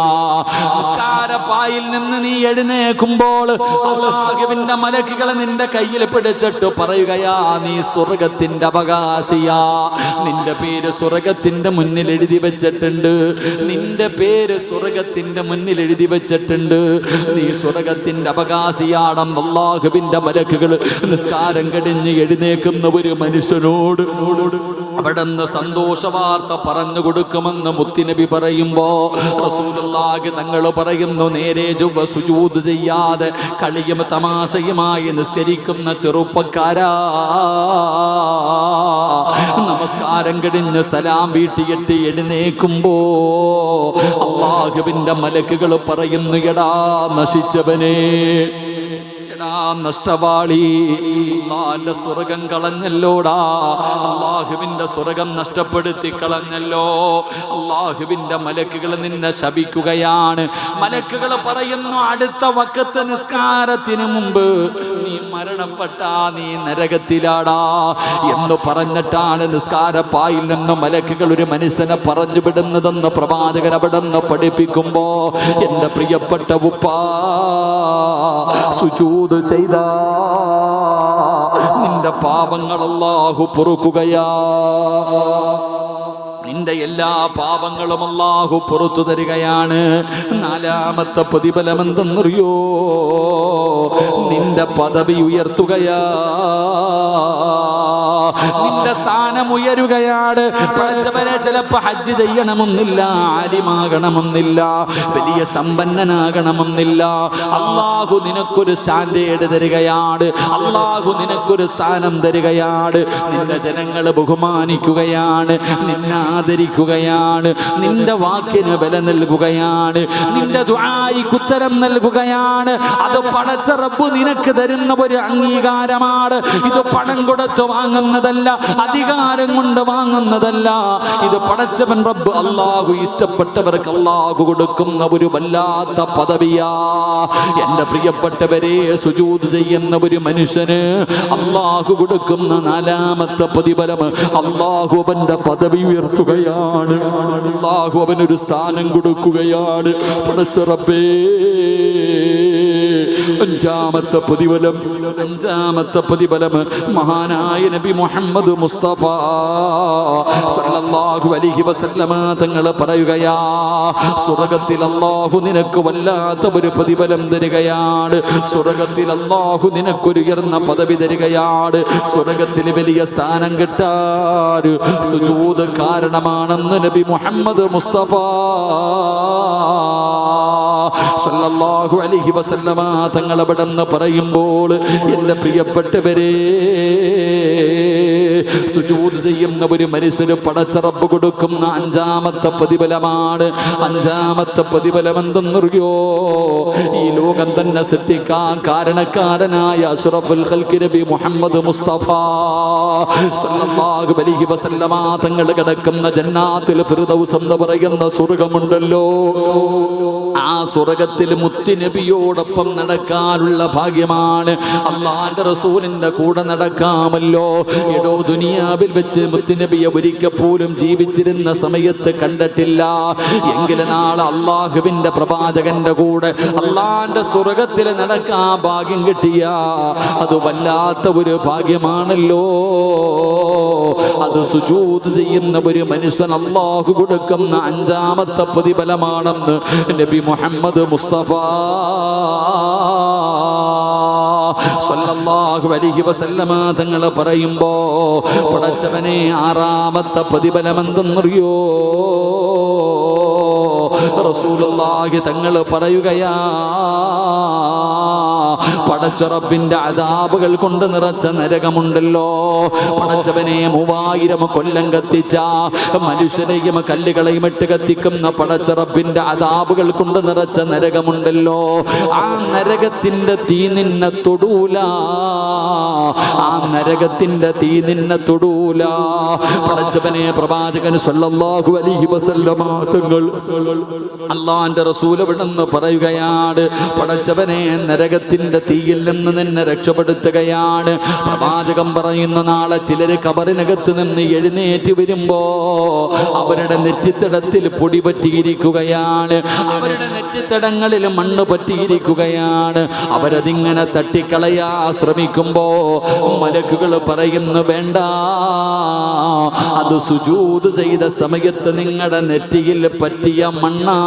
നിസ്കാരപ്പായിൽ നിന്ന് നീ എഴുന്നേക്കുമ്പോൾ അല്ലാഹുവിന്റെ മലക്കുകൾ നിന്റെ കയ്യിൽ പിടിച്ചിട്ട് പറയുകയാ, നീ സ്വർഗത്തിന്റെ അവകാശിയാ. നിന്റെ പേര് സ്വർഗത്തിന്റെ മുന്നിൽ എഴുതി വെച്ചിട്ടുണ്ട്. നീ സ്വർഗത്തിന്റെ അവകാശിയാണെന്ന് അല്ലാഹുവിന്റെ മലക്കുകൾ നിസ്കാരം കഴിഞ്ഞ് എഴുന്നേക്കുന്ന ഒരു മനുഷ്യനോട് അവിടുന്ന് സന്തോഷ വാർത്ത പറഞ്ഞു കൊടുക്കുമെന്ന് മുത്തുനബി പറയുമ്പോ റസൂലുള്ളാഹി തങ്ങൾ പറയുന്നു, നേരെ ചൊവ്വ സുജൂദ് ചെയ്യാതെ കളിയും തമാശയുമായി നിസ്കരിക്കുന്ന ചെറുപ്പക്കാരാ, നമസ്കാരം കഴിഞ്ഞ് സലാം വീട്ടിയിട്ട് എഴുന്നേക്കുമ്പോ അല്ലാഹുവിന്റെ മലക്കുകൾ പറയുന്നു, എടാ നശിച്ചവനെ, നഷ്ടവാളി, അല്ലാഹുവിന്റെ സ്വർഗം കളഞ്ഞല്ലോടാ, അല്ലാഹുവിന്റെ സ്വർഗം നഷ്ടപ്പെടുത്തി കളഞ്ഞല്ലോ. അല്ലാഹുവിന്റെ മലക്കുകൾ നിന്നെ ശപിക്കുകയാണ്. മലക്കുകൾ പറയുന്നു, അടുത്ത വഖത്ത് നിസ്കാരത്തിന് മുമ്പ് നീ മരണപ്പെട്ടാ നീ നരകത്തിലാടാ എന്ന് പറഞ്ഞിട്ടാണ് നിസ്കാരപ്പായിൽ നിന്ന് മലക്കുകൾ ഒരു മനുഷ്യനെ പറഞ്ഞു വിടുന്നതെന്ന് പ്രവാചകൻ അവിടെ നിന്ന് പഠിപ്പിക്കുമ്പോ, എന്റെ പ്രിയപ്പെട്ട ഉപ്പാ, സുജൂദ് ചെയ്താ നിന്റെ പാപങ്ങൾ അല്ലാഹു പൊറുക്കുകയാ. നിന്റെ എല്ലാ പാപങ്ങളും അല്ലാഹു പുറത്തു തരികയാണ്. നാലാമത്തെ പ്രതിഫലം എന്തെന്നറിയോ? നിന്റെ പദവി ഉയർത്തുകയാ, നിന്റെ സ്ഥാനം ഉയരുകയാണ്. പഠിച്ചവരെ ചിലപ്പോ ഹജ്ജ് ചെയ്യണമെന്നില്ല, ആലിമാകണമെന്നില്ല, വലിയ സമ്പന്നനാകണമെന്നില്ല. അല്ലാഹു നിനക്കൊരു സ്റ്റാൻഡേർഡ് തരികയാണ്, അല്ലാഹു നിനക്കൊരു സ്ഥാനം തരികയാണ്. നിന്റെ ജനങ്ങൾ ബഹുമാനിക്കുകയാണ്, നിന്നെ ആദരിക്കുകയാണ്, നിന്റെ വാക്കിന് വില നൽകുകയാണ്, നിന്റെ ദുആയിക്ക് ഉത്തരം നൽകുകയാണ്. അത് പടച്ച റബ്ബ് നിനക്ക് തരുന്ന ഒരു അംഗീകാരമാണ്. ഇത് പണം കൊടുത്ത് വാങ്ങുന്നതല്ല, അധികാരം കൊണ്ട് വാങ്ങുന്നതല്ല. ഇത് പടച്ചവൻ റബ്ബ് അല്ലാഹു ഇഷ്ടപ്പെട്ടവർക്ക് അല്ലാഹു കൊടുക്കുന്ന ഒരു വല്ലാത്ത പദവിയാ. എന്റെ പ്രിയപ്പെട്ടവരെ, സുജൂദ് ചെയ്യുന്ന ഒരു മനുഷ്യന് അല്ലാഹു കൊടുക്കുന്ന നാലാമത്തെ പ്രതിഫലം, അല്ലാഹു അവന്റെ പദവി ഉയർത്തുകയാണ്, അല്ലാഹു അവനൊരു സ്ഥാനം കൊടുക്കുകയാണ്. പടച്ച റബ്ബേ, അഞ്ചാമത്തെ പ്രതിഫലം മഹാനായ നബി മുഹമ്മദ് മുസ്തഫ സല്ലല്ലാഹു അലൈഹി വസല്ലമ തങ്ങൾ പറയുകയാ, സ്വർഗ്ഗത്തിൽ അല്ലാഹു നിനക്ക് വല്ലാത്ത ഒരു പ്രതിഫലം തരികയാണ്. സ്വർഗ്ഗത്തിൽ അല്ലാഹു നിനക്കൊരു ഉയർന്ന പദവി തരികയാണ്. സ്വർഗ്ഗത്തിൽ വലിയ സ്ഥാനം കിട്ടാൻ സുജൂദ് കാരണമാണെന്ന് നബി മുഹമ്മദ് മുസ്തഫ സല്ലല്ലാഹു അലൈഹി വസല്ലമ തങ്ങൾ അവിടെന്ന് പറയുമ്പോൾ, എൻ്റെ പ്രിയപ്പെട്ടവരെ, സുജൂദ് ചെയ്യുന്ന ഒരു മനുഷ്യന് പടച്ച റബ്ബ് കൊടുക്കുന്ന അഞ്ചാമത്തെ പ്രതിഫലമാണ്. അഞ്ചാമത്തെ പ്രതിഫലം എന്തെന്നറിയോ? ഈ ലോകം തന്നെ സൃഷ്ടിക്കാൻ കാരണക്കാരനായ അഷ്റഫുൽ ഖൽഖ് നബി മുഹമ്മദ് മുസ്തഫ സല്ലല്ലാഹു അലൈഹി വസല്ലമ തങ്ങൾ കിടക്കുന്ന ജന്നാത്തുൽ ഫിർദൗസ് എന്ന് പറയുന്ന സ്വർഗ്ഗമുണ്ടല്ലോ, ആ സ്വർഗ്ഗത്തിൽ മുത്തുനബിയോടൊപ്പം നടക്കാനുള്ള ഭാഗ്യമാണ്. അല്ലാഹുവിന്റെ റസൂലിന്റെ കൂടെ നടക്കാമല്ലോ. എടോ, ദുനിയാവിൽ വെച്ച് മുത്തുനബിയെ ഒരിക്കൽ പോലും ജീവിച്ചിരുന്ന സമയത്ത് കണ്ടിട്ടില്ല. എങ്കിലും നാളെ അല്ലാഹുവിന്റെ പ്രവാചകന്റെ കൂടെ അല്ലാഹുവിന്റെ സ്വർഗ്ഗത്തിൽ നടക്കാൻ ഭാഗ്യം കിട്ടിയ അത് വല്ലാത്ത ഒരു ഭാഗ്യമാണല്ലോ. അത് സുജൂദ് ചെയ്യുന്ന ഒരു മനുഷ്യൻ അല്ലാഹു കൊടുക്കുന്ന അഞ്ചാമത്തെ പ്രതിഫലമാണെന്ന് നബി മുഹമ്മദ് മുസ്തഫ സ്വല്ലല്ലാഹു അലൈഹി വസല്ലമ തങ്ങൾ പറയുമ്പോ പടച്ചവനെ ആറാമത്തെ പ്രതിഫലം എന്തെന്നറിയോ? റസൂലുള്ളാഹി തങ്ങൾ പറയുകയാ, പടച്ച റബ്ബിന്റെ അദാബുകൾ കൊണ്ട് നിറച്ച നരകമുണ്ടല്ലോ, പടച്ചവനെ 3000 കൊല്ലം കത്തിച്ച മനുഷ്യരെയും കല്ലുകളെയും ഇട്ട് കത്തിക്കുന്ന പടച്ച റബ്ബിന്റെ അദാബുകൾ കൊണ്ട് നിറച്ച നരകമുണ്ടല്ലോ, ആ നരകത്തിന്റെ തീ നിന്നെ തൊടൂല, ആ നരകത്തിന്റെ തീ നിന്നെ തൊടൂല. പടച്ചവനെ പ്രവാചകൻ സ്വല്ലല്ലാഹു അലൈഹി വസല്ലമ തങ്ങൾ അല്ലാഹുവിന്റെ റസൂൽ വിടുന്ന് പറയുകയാണ്, പടച്ചവനെ നരകത്തിന്റെ തീയിൽ നിന്ന് നിന്നെ രക്ഷപ്പെടുത്തുകയാണ്. പ്രവാചകൻ പറയുന്ന നാളെ ചിലര് കബറിനകത്ത് നിന്ന് എഴുന്നേറ്റ് വരുമ്പോ അവരുടെ നെറ്റിത്തടത്തിൽ പൊടി പറ്റിയിരിക്കുകയാണ്, അവരുടെ നെറ്റിത്തടങ്ങളിൽ മണ്ണ് പറ്റിയിരിക്കുകയാണ്. അവരതിങ്ങനെ തട്ടിക്കളയാ ശ്രമിക്കുമ്പോ മലക്കുകൾ പറയുന്നു, വേണ്ട, അത് സുജൂദ് ചെയ്ത സമയത്ത് നിങ്ങളുടെ നെറ്റിയിൽ പറ്റിയ മണ്ണാ.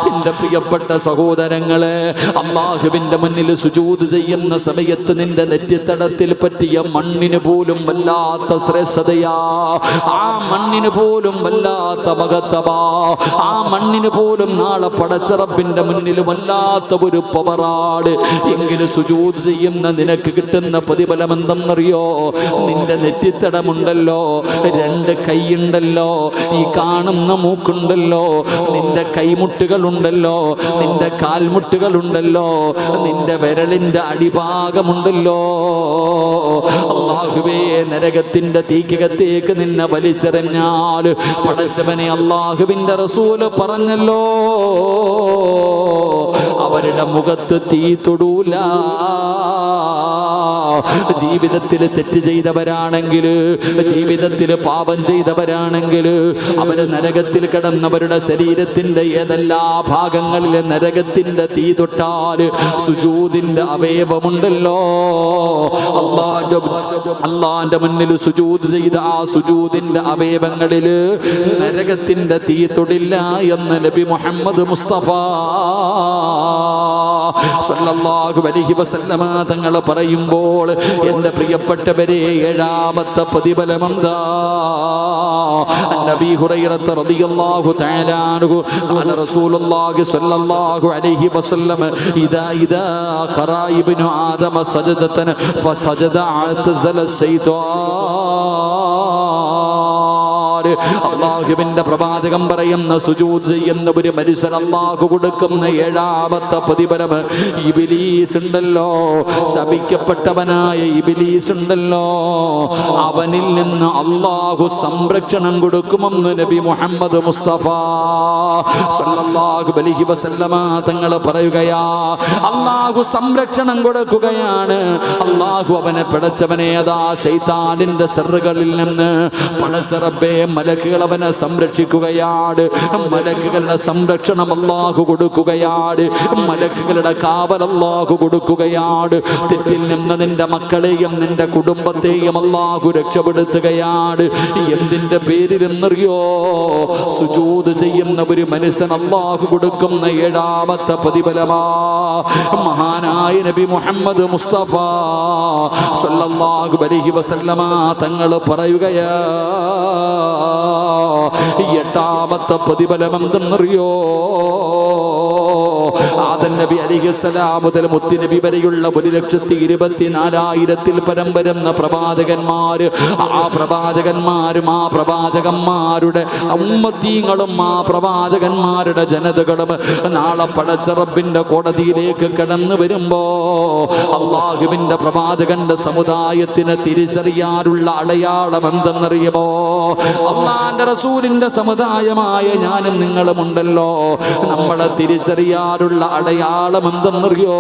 എന്റെ പ്രിയപ്പെട്ട സഹോദരങ്ങളെ, അല്ലാഹുവിന്റെ മുന്നിൽ സുജൂദ് ചെയ്യുന്ന സമയത്ത് നിന്റെ നെറ്റിത്തടത്തിൽ പറ്റിയ മണ്ണിന് പോലും വല്ലാത്ത ശ്രേഷ്ഠതയാ, ആ മണ്ണിന് പോലും വല്ലാത്ത മഹത്വമാ, ആ മണ്ണിന് പോലും നാളെ പടച്ച റബ്ബിന്റെ മുന്നിൽ വല്ലാത്ത ഒരു പവറാണ്. എങ്കിലും സുജൂദ് ചെയ്യുന്ന നിനക്ക് കിട്ടുന്ന പ്രതിഫലം എന്തെന്നറിയോ? നിന്റെ നെറ്റിത്തടമുണ്ടല്ലോ, 2 കൈയുണ്ടല്ലോ, ഈ കാണുന്ന മൂക്കുണ്ടല്ലോ, നിന്റെ കൈമുട്ടുകളുണ്ടല്ലോ, നിന്റെ കാൽമുട്ടുകളുണ്ടല്ലോ, നിന്റെ വിരലിന്റെ അടിഭാഗമുണ്ടല്ലോ, അല്ലാഹുവേ നരകത്തിന്റെ തീക്കകത്തേക്ക് നിന്നെ വലിച്ചെറിഞ്ഞാൽ പടച്ചവനെ അല്ലാഹുവിന്റെ റസൂല് പറഞ്ഞല്ലോ, അവരുടെ മുഖത്ത് തീ തൊടൂല. ജീവിതത്തിൽ തെറ്റ് ചെയ്തവരാണെങ്കിൽ, ജീവിതത്തിൽ പാപം ചെയ്തവരാണെങ്കിൽ അവര് നരകത്തിൽ കിടന്നവരുടെ ശരീരത്തിന്റെ ഏതെല്ലാ ഭാഗങ്ങളിൽ നരകത്തിന്റെ തീ തൊട്ടാൽ സുജൂദിന്റെ അവയവമുണ്ടല്ലോ, അള്ളാന്റെ മുന്നിൽ സുജൂദ് ചെയ്ത ആ സുജൂദിന്റെ അവയവങ്ങളിൽ നരകത്തിന്റെ തീ തൊടില്ല എന്ന് നബി മുഹമ്മദ് മുസ്തഫ സ്വല്ലല്ലാഹു അലൈഹി വസല്ലമ തങ്ങൾ പറയുമ്പോൾ എന്റെ പ്രിയപ്പെട്ടവരെ, 7ാമത്തെ പ്രതിഫലം എന്താ? നബി ഹുറൈറ റളിയല്ലാഹു തആല അൻഹു ഖാല റസൂലുള്ളാഹി സ്വല്ലല്ലാഹു അലൈഹി വസല്ലം ഇദാ ഖറാ ഇബ്നു ആദമ സജദതൻ ഫസജദ അഅ്തസല അല്ലാഹുവിന്റെ പ്രവാചകം പറയുന്ന സുജൂദ് ചെയ്യുന്ന ഒരു മനുഷ്യൻ അല്ലാഹു കൊടുക്കുന്ന 7ാമത്തെ പ്രതിഫലം, ഇബ്ലീസ് ഉണ്ടല്ലോ, ശപിക്കപ്പെട്ടവനായ ഇബ്ലീസ് ഉണ്ടല്ലോ, അവനിൽ നിന്ന് അല്ലാഹു സംരക്ഷണം കൊടുക്കുമെന്ന് നബി മുഹമ്മദ് മുസ്തഫ സ്വല്ലല്ലാഹു അലൈഹി വസല്ലമ തങ്ങൾ പറയുകയാ, അല്ലാഹു സംരക്ഷണം കൊടുക്കുകയാണ്. അല്ലാഹു അവനെ പിടച്ചവനെ അതാ ശൈത്താനിന്റെ ശർറുകളിൽ നിന്ന് പടച്ച റബ്ബേ മലക്കുകൾ അവനെ സംരക്ഷിക്കുകയാണ്, മലക്കുകളുടെ സംരക്ഷണം അല്ലാഹു കൊടുക്കുകയാണ്, മലക്കുകളുടെ കാവൽ അല്ലാഹു കൊടുക്കുകയാണ്. തെറ്റിൽ നിന്ന് നിന്റെ മക്കളെയും നിന്റെ കുടുംബത്തെയും അല്ലാഹു രക്ഷപ്പെടുത്തുകയാണ്. എന്തിന്റെ പേരിലെന്നറിയോ? സുജൂദ് ചെയ്യുന്ന ഒരു മനുഷ്യൻ അല്ലാഹു കൊടുക്കുന്ന 7ാമത്തെ പ്രതിഫലമാ. മഹാനായ നബി മുഹമ്മദ് മുസ്തഫ സ്വല്ലല്ലാഹു അലൈഹി വസല്ലമ തങ്ങൾ പറയുകയാ, 8ാമത്തെ പ്രതിഫലം എന്തെന്നറിയോ? ആദം നബി അലൈഹിസ്സലാം മുതൽ മുത്തി നബി വരെയുള്ള 1,24,000 പരം വരുന്ന പ്രവാചകന്മാര്, ആ പ്രവാചകന്മാരും ആ പ്രവാചകന്മാരുടെ ഉമ്മത്തീങ്ങളും ആ പ്രവാചകന്മാരുടെ ജനതകളും നാളെ പടച്ച റബ്ബിന്റെ കോടതിയിലേക്ക് കടന്നു വരുമ്പോ അല്ലാഹുവിന്റെ പ്രവാചകന്റെ സമുദായത്തിന് തിരിച്ചറിയാനുള്ള അടയാളം എന്തെന്നറിയുമോ? അല്ലാഹുവിന്റെ റസൂലിന്റെ സമുദായമായ ഞാനും നിങ്ങളും ഉണ്ടല്ലോ, നമ്മളെ തിരിച്ചറിയാനുള്ള അടയാളം എന്തെന്നറിയോ?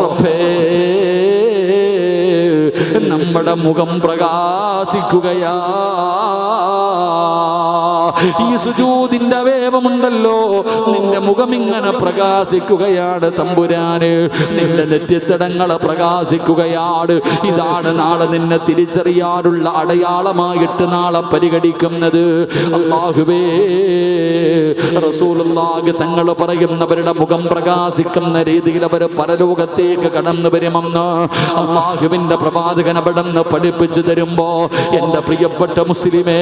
റബ്ബേ, നമ്മുടെ മുഖം പ്രകാശിക്കുകയാ. ഈ സുജൂദിന്റെ വേവമുണ്ടല്ലോ, നിന്റെ മുഖം ഇങ്ങനെ പ്രകാശിക്കുകയാണ് തമ്പുരാന്, നിന്റെ നെറ്റിത്തടങ്ങളെ പ്രകാശിക്കുകയാണ്. ഇതാണ് നാളെ നിന്നെ തിരിച്ചറിയാനുള്ള അടയാളമായിട്ട് നാളെ പരിഗണിക്കുന്നത്. അല്ലാഹുവേ, റസൂലുള്ളാഹി തങ്ങൾ പറയുന്നവരുടെ മുഖം പ്രകാശിക്കുന്ന രീതിയിൽ അവർ പരലോകത്തേക്ക് കടന്നു വരുമെന്ന് അല്ലാഹുവിന്റെ പ്രവാചകൻ അവിടുന്ന് പഠിപ്പിച്ചു തരുമ്പോ എൻ്റെ പ്രിയപ്പെട്ട മുസ്ലിമേ,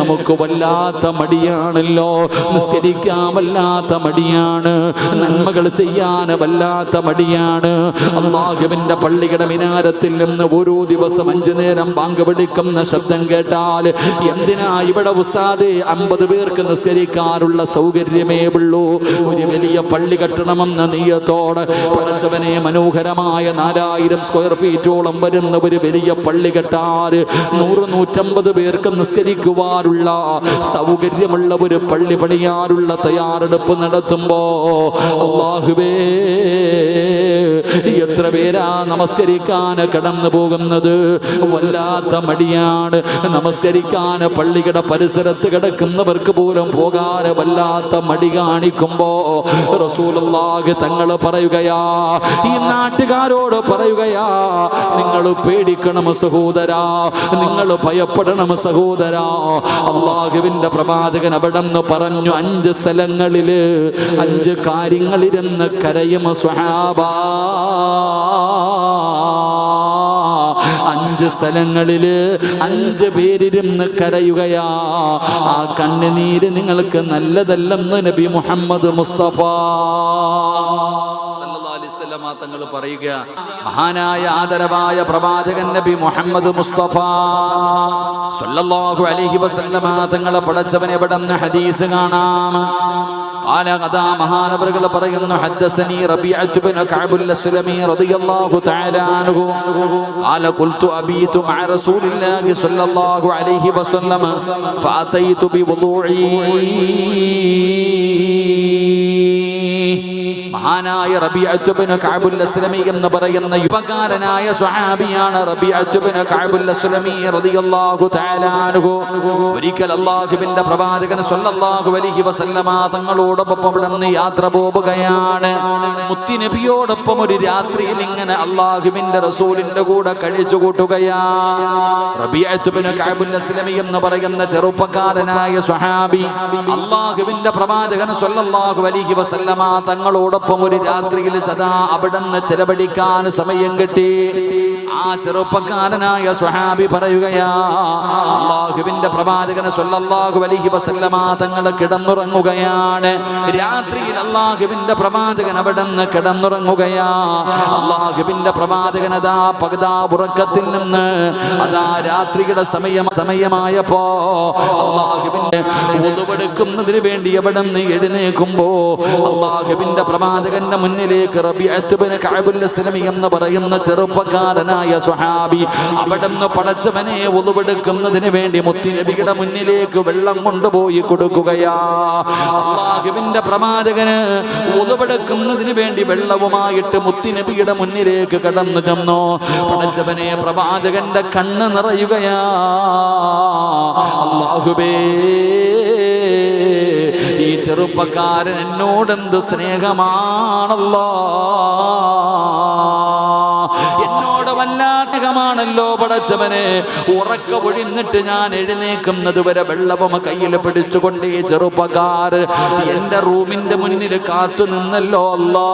നമുക്ക് വല്ലാത്ത മടിയാണല്ലോ. നിസ്കരിക്കാൻ വല്ലാത്ത മടിയാണ്, നന്മകൾ ചെയ്യാൻ വല്ലാത്ത മടിയാണ്. അല്ലാഹുവിന്റെ പള്ളിയുടെ മിനാരത്തിൽ നിന്ന് ഓരോ ദിവസം 5 നേരം ബാങ്ക് വിളിക്കുന്ന ശബ്ദം കേട്ടാൽ എന്തിനാ ഇവിടെ ഉസ്താദേ 50 പേർക്ക് നിസ്കരിക്കാനുള്ള സൗകര്യമേ ഉള്ളൂ, ഒരു വലിയ പള്ളി കെട്ടണമെന്ന നീയത്തോടെ പടച്ചവനെ മനോഹരമായ 4000 സ്ക്വയർ ഫീറ്റോളം വരുന്ന ഒരു വലിയ പള്ളി കെട്ടാൻ 100-150 പേർക്ക് നിസ്കരിക്കുവാനുള്ള സൗകര്യമുള്ള ഒരു പള്ളി പണിയാനുള്ള തയ്യാറെടുപ്പ് നടത്തുമ്പോ അല്ലാഹുവേ, എത്ര പേരാ നമസ്കരിക്കാൻ കടന്നു പോകുന്നത്? വല്ലാത്ത മടിയാണ്. നമസ്കരിക്കാൻ പള്ളിയുടെ പരിസരത്ത് കിടക്കുന്നവർക്ക് പോലും പോകാൻ വല്ലാത്ത മടി കാണിക്കുമ്പോ റസൂലുള്ളാഹി തങ്ങൾ പറയുകയാ, ഈ നാട്ടുകാരോട് പറയുകയാ, നിങ്ങൾ പേടിക്കണം സഹോദരാ, നിങ്ങൾ ഭയപ്പെടണം സഹോദരാ. അല്ലാഹുവിന്റെ പ്രവാചകൻ അവിടെന്ന് പറഞ്ഞു, 5 സ്ഥലങ്ങളില് 5 കാര്യങ്ങളിരുന്ന് കരയും സ്വഹാബാ. 5 സ്ഥലങ്ങളില് 5 പേരിരുന്ന് കരയുകയാ. ആ കണ്ണുനീര് നിങ്ങൾക്ക് നല്ലതല്ലെന്ന് നബി മുഹമ്മദ് മുസ്തഫ തങ്ങൾ പറയുക. മഹാനായ ആദരവായ പ്രവാചകൻ നബി മുഹമ്മദ് മുസ്തഫ സല്ലല്ലാഹു അലൈഹി വസല്ലമ തങ്ങളെ പടച്ചവൻ എവിടെന്ന് ഹദീസ് കാണാം. മഹാനവറുകൾ പറയുന്നു, ഹദ്ദസനി റബീഅത്ത് ബിൻ കഅബുൽ അസ്ലമി റളിയല്ലാഹു തആല അൻഹു ഖാല ഖുൽതു അബീതു മഅ റസൂലില്ലാഹി സ്വല്ലല്ലാഹു അലൈഹി വസല്ലമ ഫഅതൈതു ബിവുദൂഇ. മഹാനായ റബീഅത്ത് ബിൻ കഅബുൽ അസ്ലമി എന്ന് പറയുന്ന യുവകാരനായ സ്വഹാബിയാണ് റബീഅത്ത് ബിൻ കഅബുൽ അസ്ലമി റളിയല്ലാഹു തആല അൻഹു. ഒരിക്കൽ അല്ലാഹുവിന്റെ പ്രവാചകൻ സ്വല്ലല്ലാഹു അലൈഹി വസല്ലമ തങ്ങളോടൊപ്പം ഇവിടുന്ന് യാത്ര പോവുകയാണ്. മുത്തി നബിയോടൊപ്പം ഒരു രാത്രിയിൽ ഇങ്ങനെ അല്ലാഹുവിന്റെ റസൂലിന്റെ കൂടെ കഴിച്ചു കൂട്ടുകയാ. റബീഅത്ത് ബിൻ കഅബുൽ അസ്ലമി എന്ന് പറയുന്ന ചെറുപ്പക്കാരനായ സ്വഹാബി അല്ലാഹുവിന്റെ പ്രവാചകൻ സ്വല്ലല്ലാഹു അലൈഹി വസല്ലമ തങ്ങളോടൊപ്പം ഒരു രാത്രിയിൽ സദാ അവിടുന്ന് ചെലവഴിക്കാൻ സമയം കിട്ടി. ആ ചെറുപ്പക്കാരനായ സ്വഹാബി പറയുകയാ, അല്ലാഹുവിന്റെ പ്രവാചകൻ സ്വല്ലല്ലാഹു അലൈഹി വസല്ലമ തങ്ങൾ കിടന്നുറങ്ങുകയാണ്. രാത്രിയിൽ അല്ലാഹുവിന്റെ പ്രവാചകൻ അവിടുന്ന് കിടന്നുറങ്ങുകയാ. അല്ലാഹുവിന്റെ പ്രവാചകൻ അതാ പകതാ ഉറക്കത്തിൽ നിന്ന് അതാ രാത്രിയുടെ സമയമായപ്പോ അല്ലാഹുവിന്റെ വുളുവെടുക്കുന്നതിന് വേണ്ടി അവിടുന്ന് എഴുന്നേൽക്കുമ്പോ അല്ലാഹുവിന്റെ പ്രവാചകന്റെ മുന്നിലേക്ക് റബീഅത്ത് ബിൻ കഅബുൽ അസ്ലമി എന്ന് പറയുന്ന ചെറുപ്പക്കാരനായ സ്വഹാബി അവിടുന്ന് പടച്ചവനെ വുളുവെടുക്കുന്നതിന് വേണ്ടി മുത്തി നബിയുടെ മുന്നിലേക്ക് വെള്ളം കൊണ്ടുപോയി കൊടുക്കുകയാ. അല്ലാഹുവിന്റെ പ്രവാചകന് വുളുവെടുക്കുന്നതിന് വേണ്ടി വെള്ളവുമായിട്ട് മുത്തി നബിയുടെ മുന്നിലേക്ക് കടന്നു ചെന്നു. പടച്ചവനെ, പ്രവാചകന്റെ കണ്ണ് നിറയുകയാ. അല്ലാഹുവേ, ഈ ചെറുപ്പക്കാരൻ എന്നോടെന്ത് സ്നേഹമാണല്ലോ, എന്നോട് വല്ലാത്തകമാണല്ലോ പടച്ചവനെ. ഉറക്ക ഒഴിഞ്ഞിട്ട് ഞാൻ എഴുന്നേക്കുന്നത് വരെ വെള്ളവും കയ്യിൽ പിടിച്ചുകൊണ്ട് ഈ ചെറുപ്പക്കാരൻ എന്റെ റൂമിന്റെ മുന്നിൽ കാത്തു നിന്നല്ലോ അല്ലാ.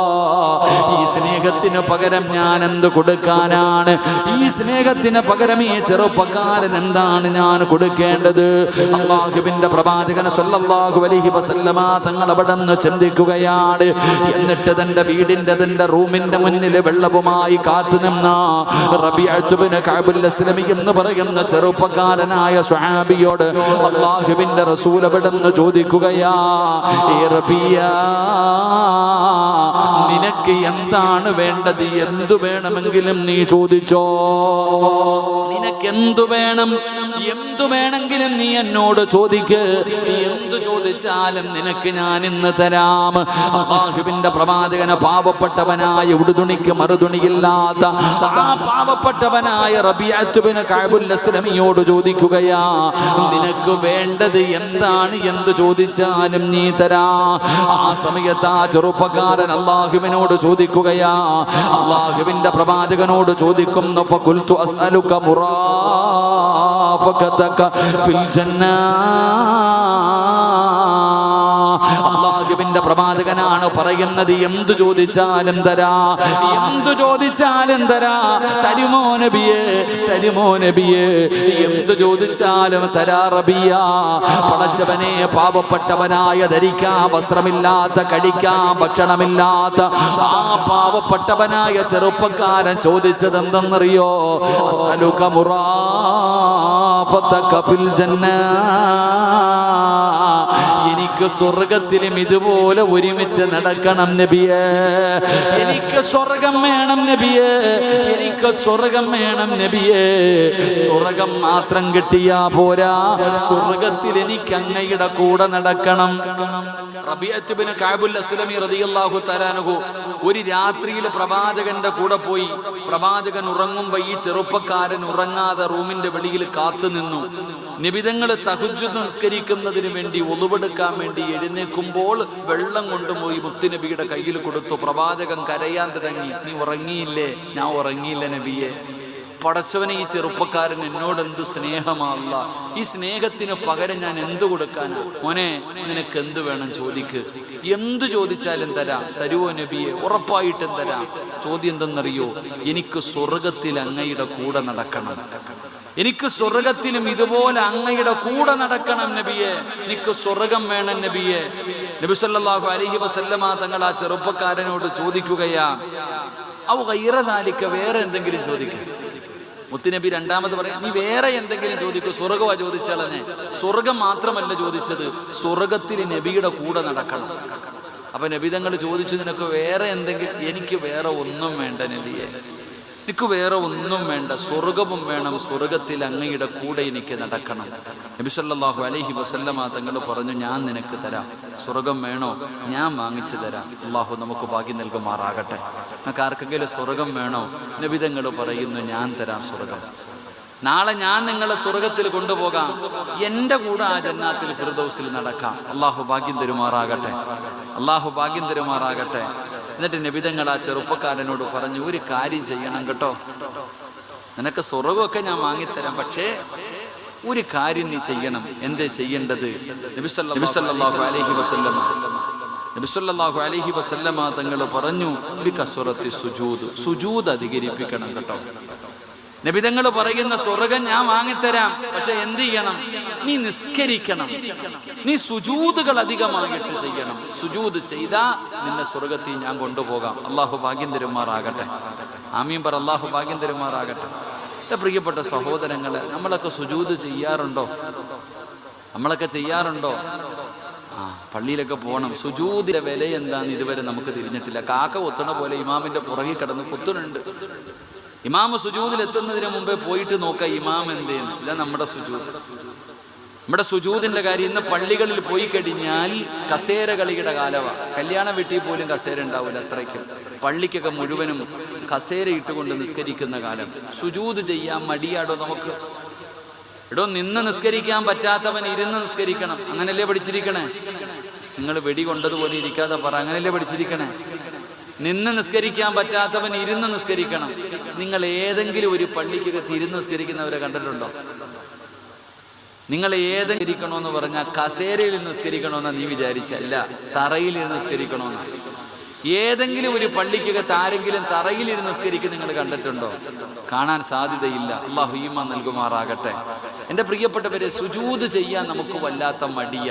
ഈ സ്നേഹത്തിന് പകരം ഞാൻ എന്ത് കൊടുക്കാനാണ്? ഈ സ്നേഹത്തിന് പകരം ഈ ചെറുപ്പക്കാരൻ എന്താണ് ഞാൻ കൊടുക്കേണ്ടത്? അല്ലാഹുവിന്റെ പ്രവാചകൻ സ്വല്ലല്ലാഹു അലൈഹി വസല്ലമ തങ്ങൾ അവിടെന്ന് ചിന്തിക്കുകയാണ്. എന്നിട്ട് തന്റെ വീടിന്റെ തന്റെ റൂമിന്റെ മുന്നിൽ വെള്ളവുമായി കാത്തു നിന്ന റബീഅത്ത് ബിൻ കഅബുൽ അസ്ലമി എന്ന് പറയുന്ന ചെറുപ്പക്കാരനായ സ്വഹാബിയോട് അല്ലാഹുവിന്റെ റസൂൽ അവിടെന്ന് ചോദിക്കുകയാ, റബീഅ, നിനക്ക് എന്താണ് വേണ്ടത്? എന്തു വേണമെങ്കിലും നീ ചോദിച്ചോ. നിനക്ക് എന്തു വേണം, എന്തു വേണമെങ്കിലും നീ എന്നോട് ചോദിക്ക്. എന്തു ചോദിച്ചാലും നിനക്ക് ഞാൻ ഇന്ന് തരാം. അല്ലാഹുവിന്റെ പ്രവാചകന് പാവപ്പെട്ടവനായ ഉടുതുണിക്ക് മറുതുണിയില്ലാത്ത ആ പാവപ്പെട്ടവനായ റബീഅത്ത് ബിൻ കഅബുൽ അസ്ലമിയോട് ചോദിക്കുകയാ, നിനക്ക് വേണ്ടത് എന്താണ്? എന്തു ചോദിച്ചാലും നീ തരാ. ആ സമയത്ത് ആ ചെറുപ്പക്കാരൻ അല്ലാഹുവിനോട് ചോദിക്കുകയാ, അല്ലാഹുവിന്റെ പ്രവാചകനോട് ചോദിക്കുന്നു, ഫഖുൽതു അസ്അലുക മുറാഫഖതക ഫിൽ ജന്ന. അള്ളാഹുവിന്റെ പ്രവാചകനാണ് പറയുന്നത്, എന്തു ചോദിച്ചാലും തരാ, എന്തു ചോദിച്ചാലും തരാ. തരുമോ നബിയേ, തരുമോ നബിയേ, എന്തു ചോദിച്ചാലും തരാ റബിയ. പടച്ചവനെ, പാവപ്പെട്ടവനായ, ധരിക്കാൻ വസ്ത്രമില്ലാത്ത, കഴിക്കാൻ ഭക്ഷണമില്ലാത്ത ആ പാവപ്പെട്ടവനായ ചെറുപ്പക്കാരൻ ചോദിച്ചത് എന്തെന്നറിയോ? അസ്അലുക മുറാഫതക ഫിൽ ജന്ന, എനിക്ക് സ്വർഗത്തിലും ഇതുപോലെ ഒരുമിച്ച് നടക്കണം നബിയേ. എനിക്ക് സ്വർഗം വേണം നബിയേ, എനിക്ക് സ്വർഗം വേണം നബിയേ. സ്വർഗം മാത്രം കിട്ടിയാ പോരാ, സ്വർഗത്തിൽ എനിക്ക് അങ്ങയുടെ കൂടെ നടക്കണം. റബീഅത്ത് ഇബ്നു കഅബുൽ അസ്ലമി റളിയല്ലാഹു തആല അൻഹു ഒരു രാത്രിയിൽ പ്രവാചകന്റെ കൂടെ പോയി. പ്രവാചകൻ ഉറങ്ങുമ്പോൾ ഈ ചെറുപ്പക്കാരൻ ഉറങ്ങാതെ റൂമിന്റെ വെളിയിൽ കാത്തു നിന്നു. നിബിതങ്ങൾ തഹജ്ജുദ് നിസ്കരിക്കുന്നതിന് വേണ്ടി ഒളുവെടുക്കാൻ വേണ്ടി എഴുന്നേൽക്കുമ്പോൾ വെള്ളം കൊണ്ടുപോയി മുത്തുനബിയുടെ കയ്യിൽ കൊടുത്തു. പ്രവാചകൻ കരയാൻ തുടങ്ങി. നീ ഉറങ്ങിയില്ലേ? ഞാൻ ഉറങ്ങിയില്ല നബിയെ. പടച്ചവനെ, ഈ ചെറുപ്പക്കാരൻ എന്നോട് എന്ത് സ്നേഹമല്ല, ഈ സ്നേഹത്തിന് പകരം ഞാൻ എന്ത് കൊടുക്കാനാ? മോനെ, നിനക്ക് എന്ത് വേണം ചോദിക്ക്, എന്ത് ചോദിച്ചാലും തരാം. തരുവോ നബിയെ? ഉറപ്പായിട്ടും തരാം. ചോദ്യം എന്തെന്നറിയോ? എനിക്ക് സ്വർഗത്തിൽ അങ്ങയുടെ കൂടെ നടക്കണം, എനിക്ക് സ്വർഗത്തിലും ഇതുപോലെ അങ്ങയുടെ കൂടെ നടക്കണം നബിയെ. എനിക്ക് സ്വർഗം വേണം നബിയെ. നബി സല്ലല്ലാഹു അലൈഹി വസല്ലമ തങ്ങൾ ആ ചെറുപ്പക്കാരനോട് ചോദിക്കുകയാ, ഔ ഗൈറ ദാലിക, വേറെ എന്തെങ്കിലും ചോദിക്കും. മുത്തുനബി രണ്ടാമത് പറയാം, നീ വേറെ എന്തെങ്കിലും ചോദിക്കൂ. സ്വർഗമാ ചോദിച്ചാലേ. സ്വർഗം മാത്രമല്ല ചോദിച്ചത്, സ്വർഗത്തിൽ നബിയുടെ കൂടെ നടക്കണം. അപ്പൊ നബി തങ്ങൾ ചോദിച്ചു, നിനക്ക് വേറെ എന്തെങ്കിലും? എനിക്ക് വേറെ ഒന്നും വേണ്ട നബിയെ, എനിക്ക് വേറെ ഒന്നും വേണ്ട, സ്വർഗവും വേണം, സ്വർഗത്തിൽ അങ്ങയുടെ കൂടെ എനിക്ക് നടക്കണം. നബി സല്ലല്ലാഹു അലൈഹി വസല്ലമ തങ്ങൾ പറഞ്ഞു, ഞാൻ നിനക്ക് തരാം. സ്വർഗം വേണോ? ഞാൻ വാങ്ങിച്ചു തരാം. അള്ളാഹു നമുക്ക് ഭാഗ്യം നൽകുമാറാകട്ടെ. നമുക്ക് ആർക്കെങ്കിലും സ്വർഗം വേണോ? നബി തങ്ങൾ പറയുന്നു, ഞാൻ തരാം സ്വർഗം. നാളെ ഞാൻ നിങ്ങളെ സ്വർഗത്തിൽ കൊണ്ടുപോകാം, എൻ്റെ കൂടെ ആ ജന്നാത്തിൽ ഫിർദൗസിൽ നടക്കാം. അള്ളാഹു ഭാഗ്യം തരുമാറാകട്ടെ, അള്ളാഹു ഭാഗ്യം തരുമാറാകട്ടെ. എന്നിട്ട് നബിതങ്ങൾ ആ ചെറുപ്പക്കാരനോട് പറഞ്ഞു, ഒരു കാര്യം ചെയ്യണം കേട്ടോ, നിനക്ക് സ്വർഗമൊക്കെ ഞാൻ വാങ്ങിത്തരാം, പക്ഷേ ഒരു കാര്യം നീ ചെയ്യണം. എന്തേ ചെയ്യേണ്ടത്? നബി സല്ലല്ലാഹു അലൈഹി വസല്ലമ തങ്ങൾ പറഞ്ഞു, ബികസ്റത്തി സുജൂദ്, സുജൂദ് അധികരിപ്പിക്കണം കേട്ടോ. നബിതങ്ങൾ പറയുന്ന സ്വർഗം ഞാൻ വാങ്ങിത്തരാം, പക്ഷെ എന്ത് ചെയ്യണം? നീ നിസ്കരിക്കണം, നീ സുജൂദുകൾ അധികമായിട്ട് ചെയ്യണം. സുജൂദ് ചെയ്താ നിന്നെ സ്വർഗത്തിൽ ഞാൻ കൊണ്ടുപോകാം. അള്ളാഹു ഭാഗ്യം തരുമാറാകട്ടെ. ആമീൻ പറ. അള്ളാഹു ഭാഗ്യം തരുമാറാകട്ടെ. എൻ്റെ പ്രിയപ്പെട്ട സഹോദരങ്ങളെ, നമ്മളൊക്കെ സുജൂദ് ചെയ്യാറുണ്ടോ? നമ്മളൊക്കെ ചെയ്യാറുണ്ടോ? പള്ളിയിലൊക്കെ പോകണം. സുജൂദിന്റെ വില എന്താന്ന് ഇതുവരെ നമുക്ക് തിരിഞ്ഞിട്ടില്ല. കാക്ക കൊത്തണ പോലെ ഇമാമിന്റെ പുറകിൽ കിടന്ന് കുത്തുന്നുണ്ട്. ഇമാമ് സുജൂദിൽ എത്തുന്നതിന് മുമ്പേ പോയിട്ട് നോക്കാം ഇമാം എന്തേന്ന്. ഇതാ നമ്മുടെ സുജൂദ്. നമ്മുടെ സുജൂദിന്റെ കാര്യം. ഇന്ന് പള്ളികളിൽ പോയി കഴിഞ്ഞാൽ കസേര കളിയുടെ കാലമാണ്. കല്യാണ വീട്ടിൽ പോലും കസേര ഉണ്ടാവില്ല അത്രയ്ക്കും. പള്ളിക്കൊക്കെ മുഴുവനും കസേര ഇട്ടുകൊണ്ട് നിസ്കരിക്കുന്ന കാലം. സുജൂദ് ചെയ്യാൻ മടിയാടോ നമുക്ക്? എടോ, നിന്ന് നിസ്കരിക്കാൻ പറ്റാത്തവൻ ഇരുന്ന് നിസ്കരിക്കണം. അങ്ങനല്ലേ പഠിച്ചിരിക്കണേ? നിങ്ങൾ വെടി കൊണ്ടതുപോലെ ഇരിക്കാതെ പറ, അങ്ങനല്ലേ പഠിച്ചിരിക്കണേ? നിന്ന് നിസ്കരിക്കാൻ പറ്റാത്തവൻ ഇരുന്ന് നിസ്കരിക്കണം. നിങ്ങൾ ഏതെങ്കിലും ഒരു പള്ളിക്കൊക്കെ ഇരുന്ന് നിസ്കരിക്കുന്നവരെ കണ്ടിട്ടുണ്ടോ? നിങ്ങൾ ഏതെങ്കിലും ഇരിക്കണമെന്ന് പറഞ്ഞാൽ കസേരയിൽ നിസ്കരിക്കണമെന്നാണ് നീ വിചാരിച്ചല്ല, തറയിൽ ഇരുന്ന് നിസ്കരിക്കണമെന്ന്. ഏതെങ്കിലും ഒരു പള്ളിക്കകത്ത് ആരെങ്കിലും തറയിലിരുന്ന് നിസ്കരിക്കുന്ന നിങ്ങൾ കണ്ടിട്ടുണ്ടോ? കാണാൻ സാധ്യതയില്ല. അല്ലാഹു ഈമാൻ നൽകുമാറാകട്ടെ. എൻ്റെ പ്രിയപ്പെട്ടവരെ, സുജൂദ് ചെയ്യാൻ നമുക്ക് വല്ലാത്ത മടിയ.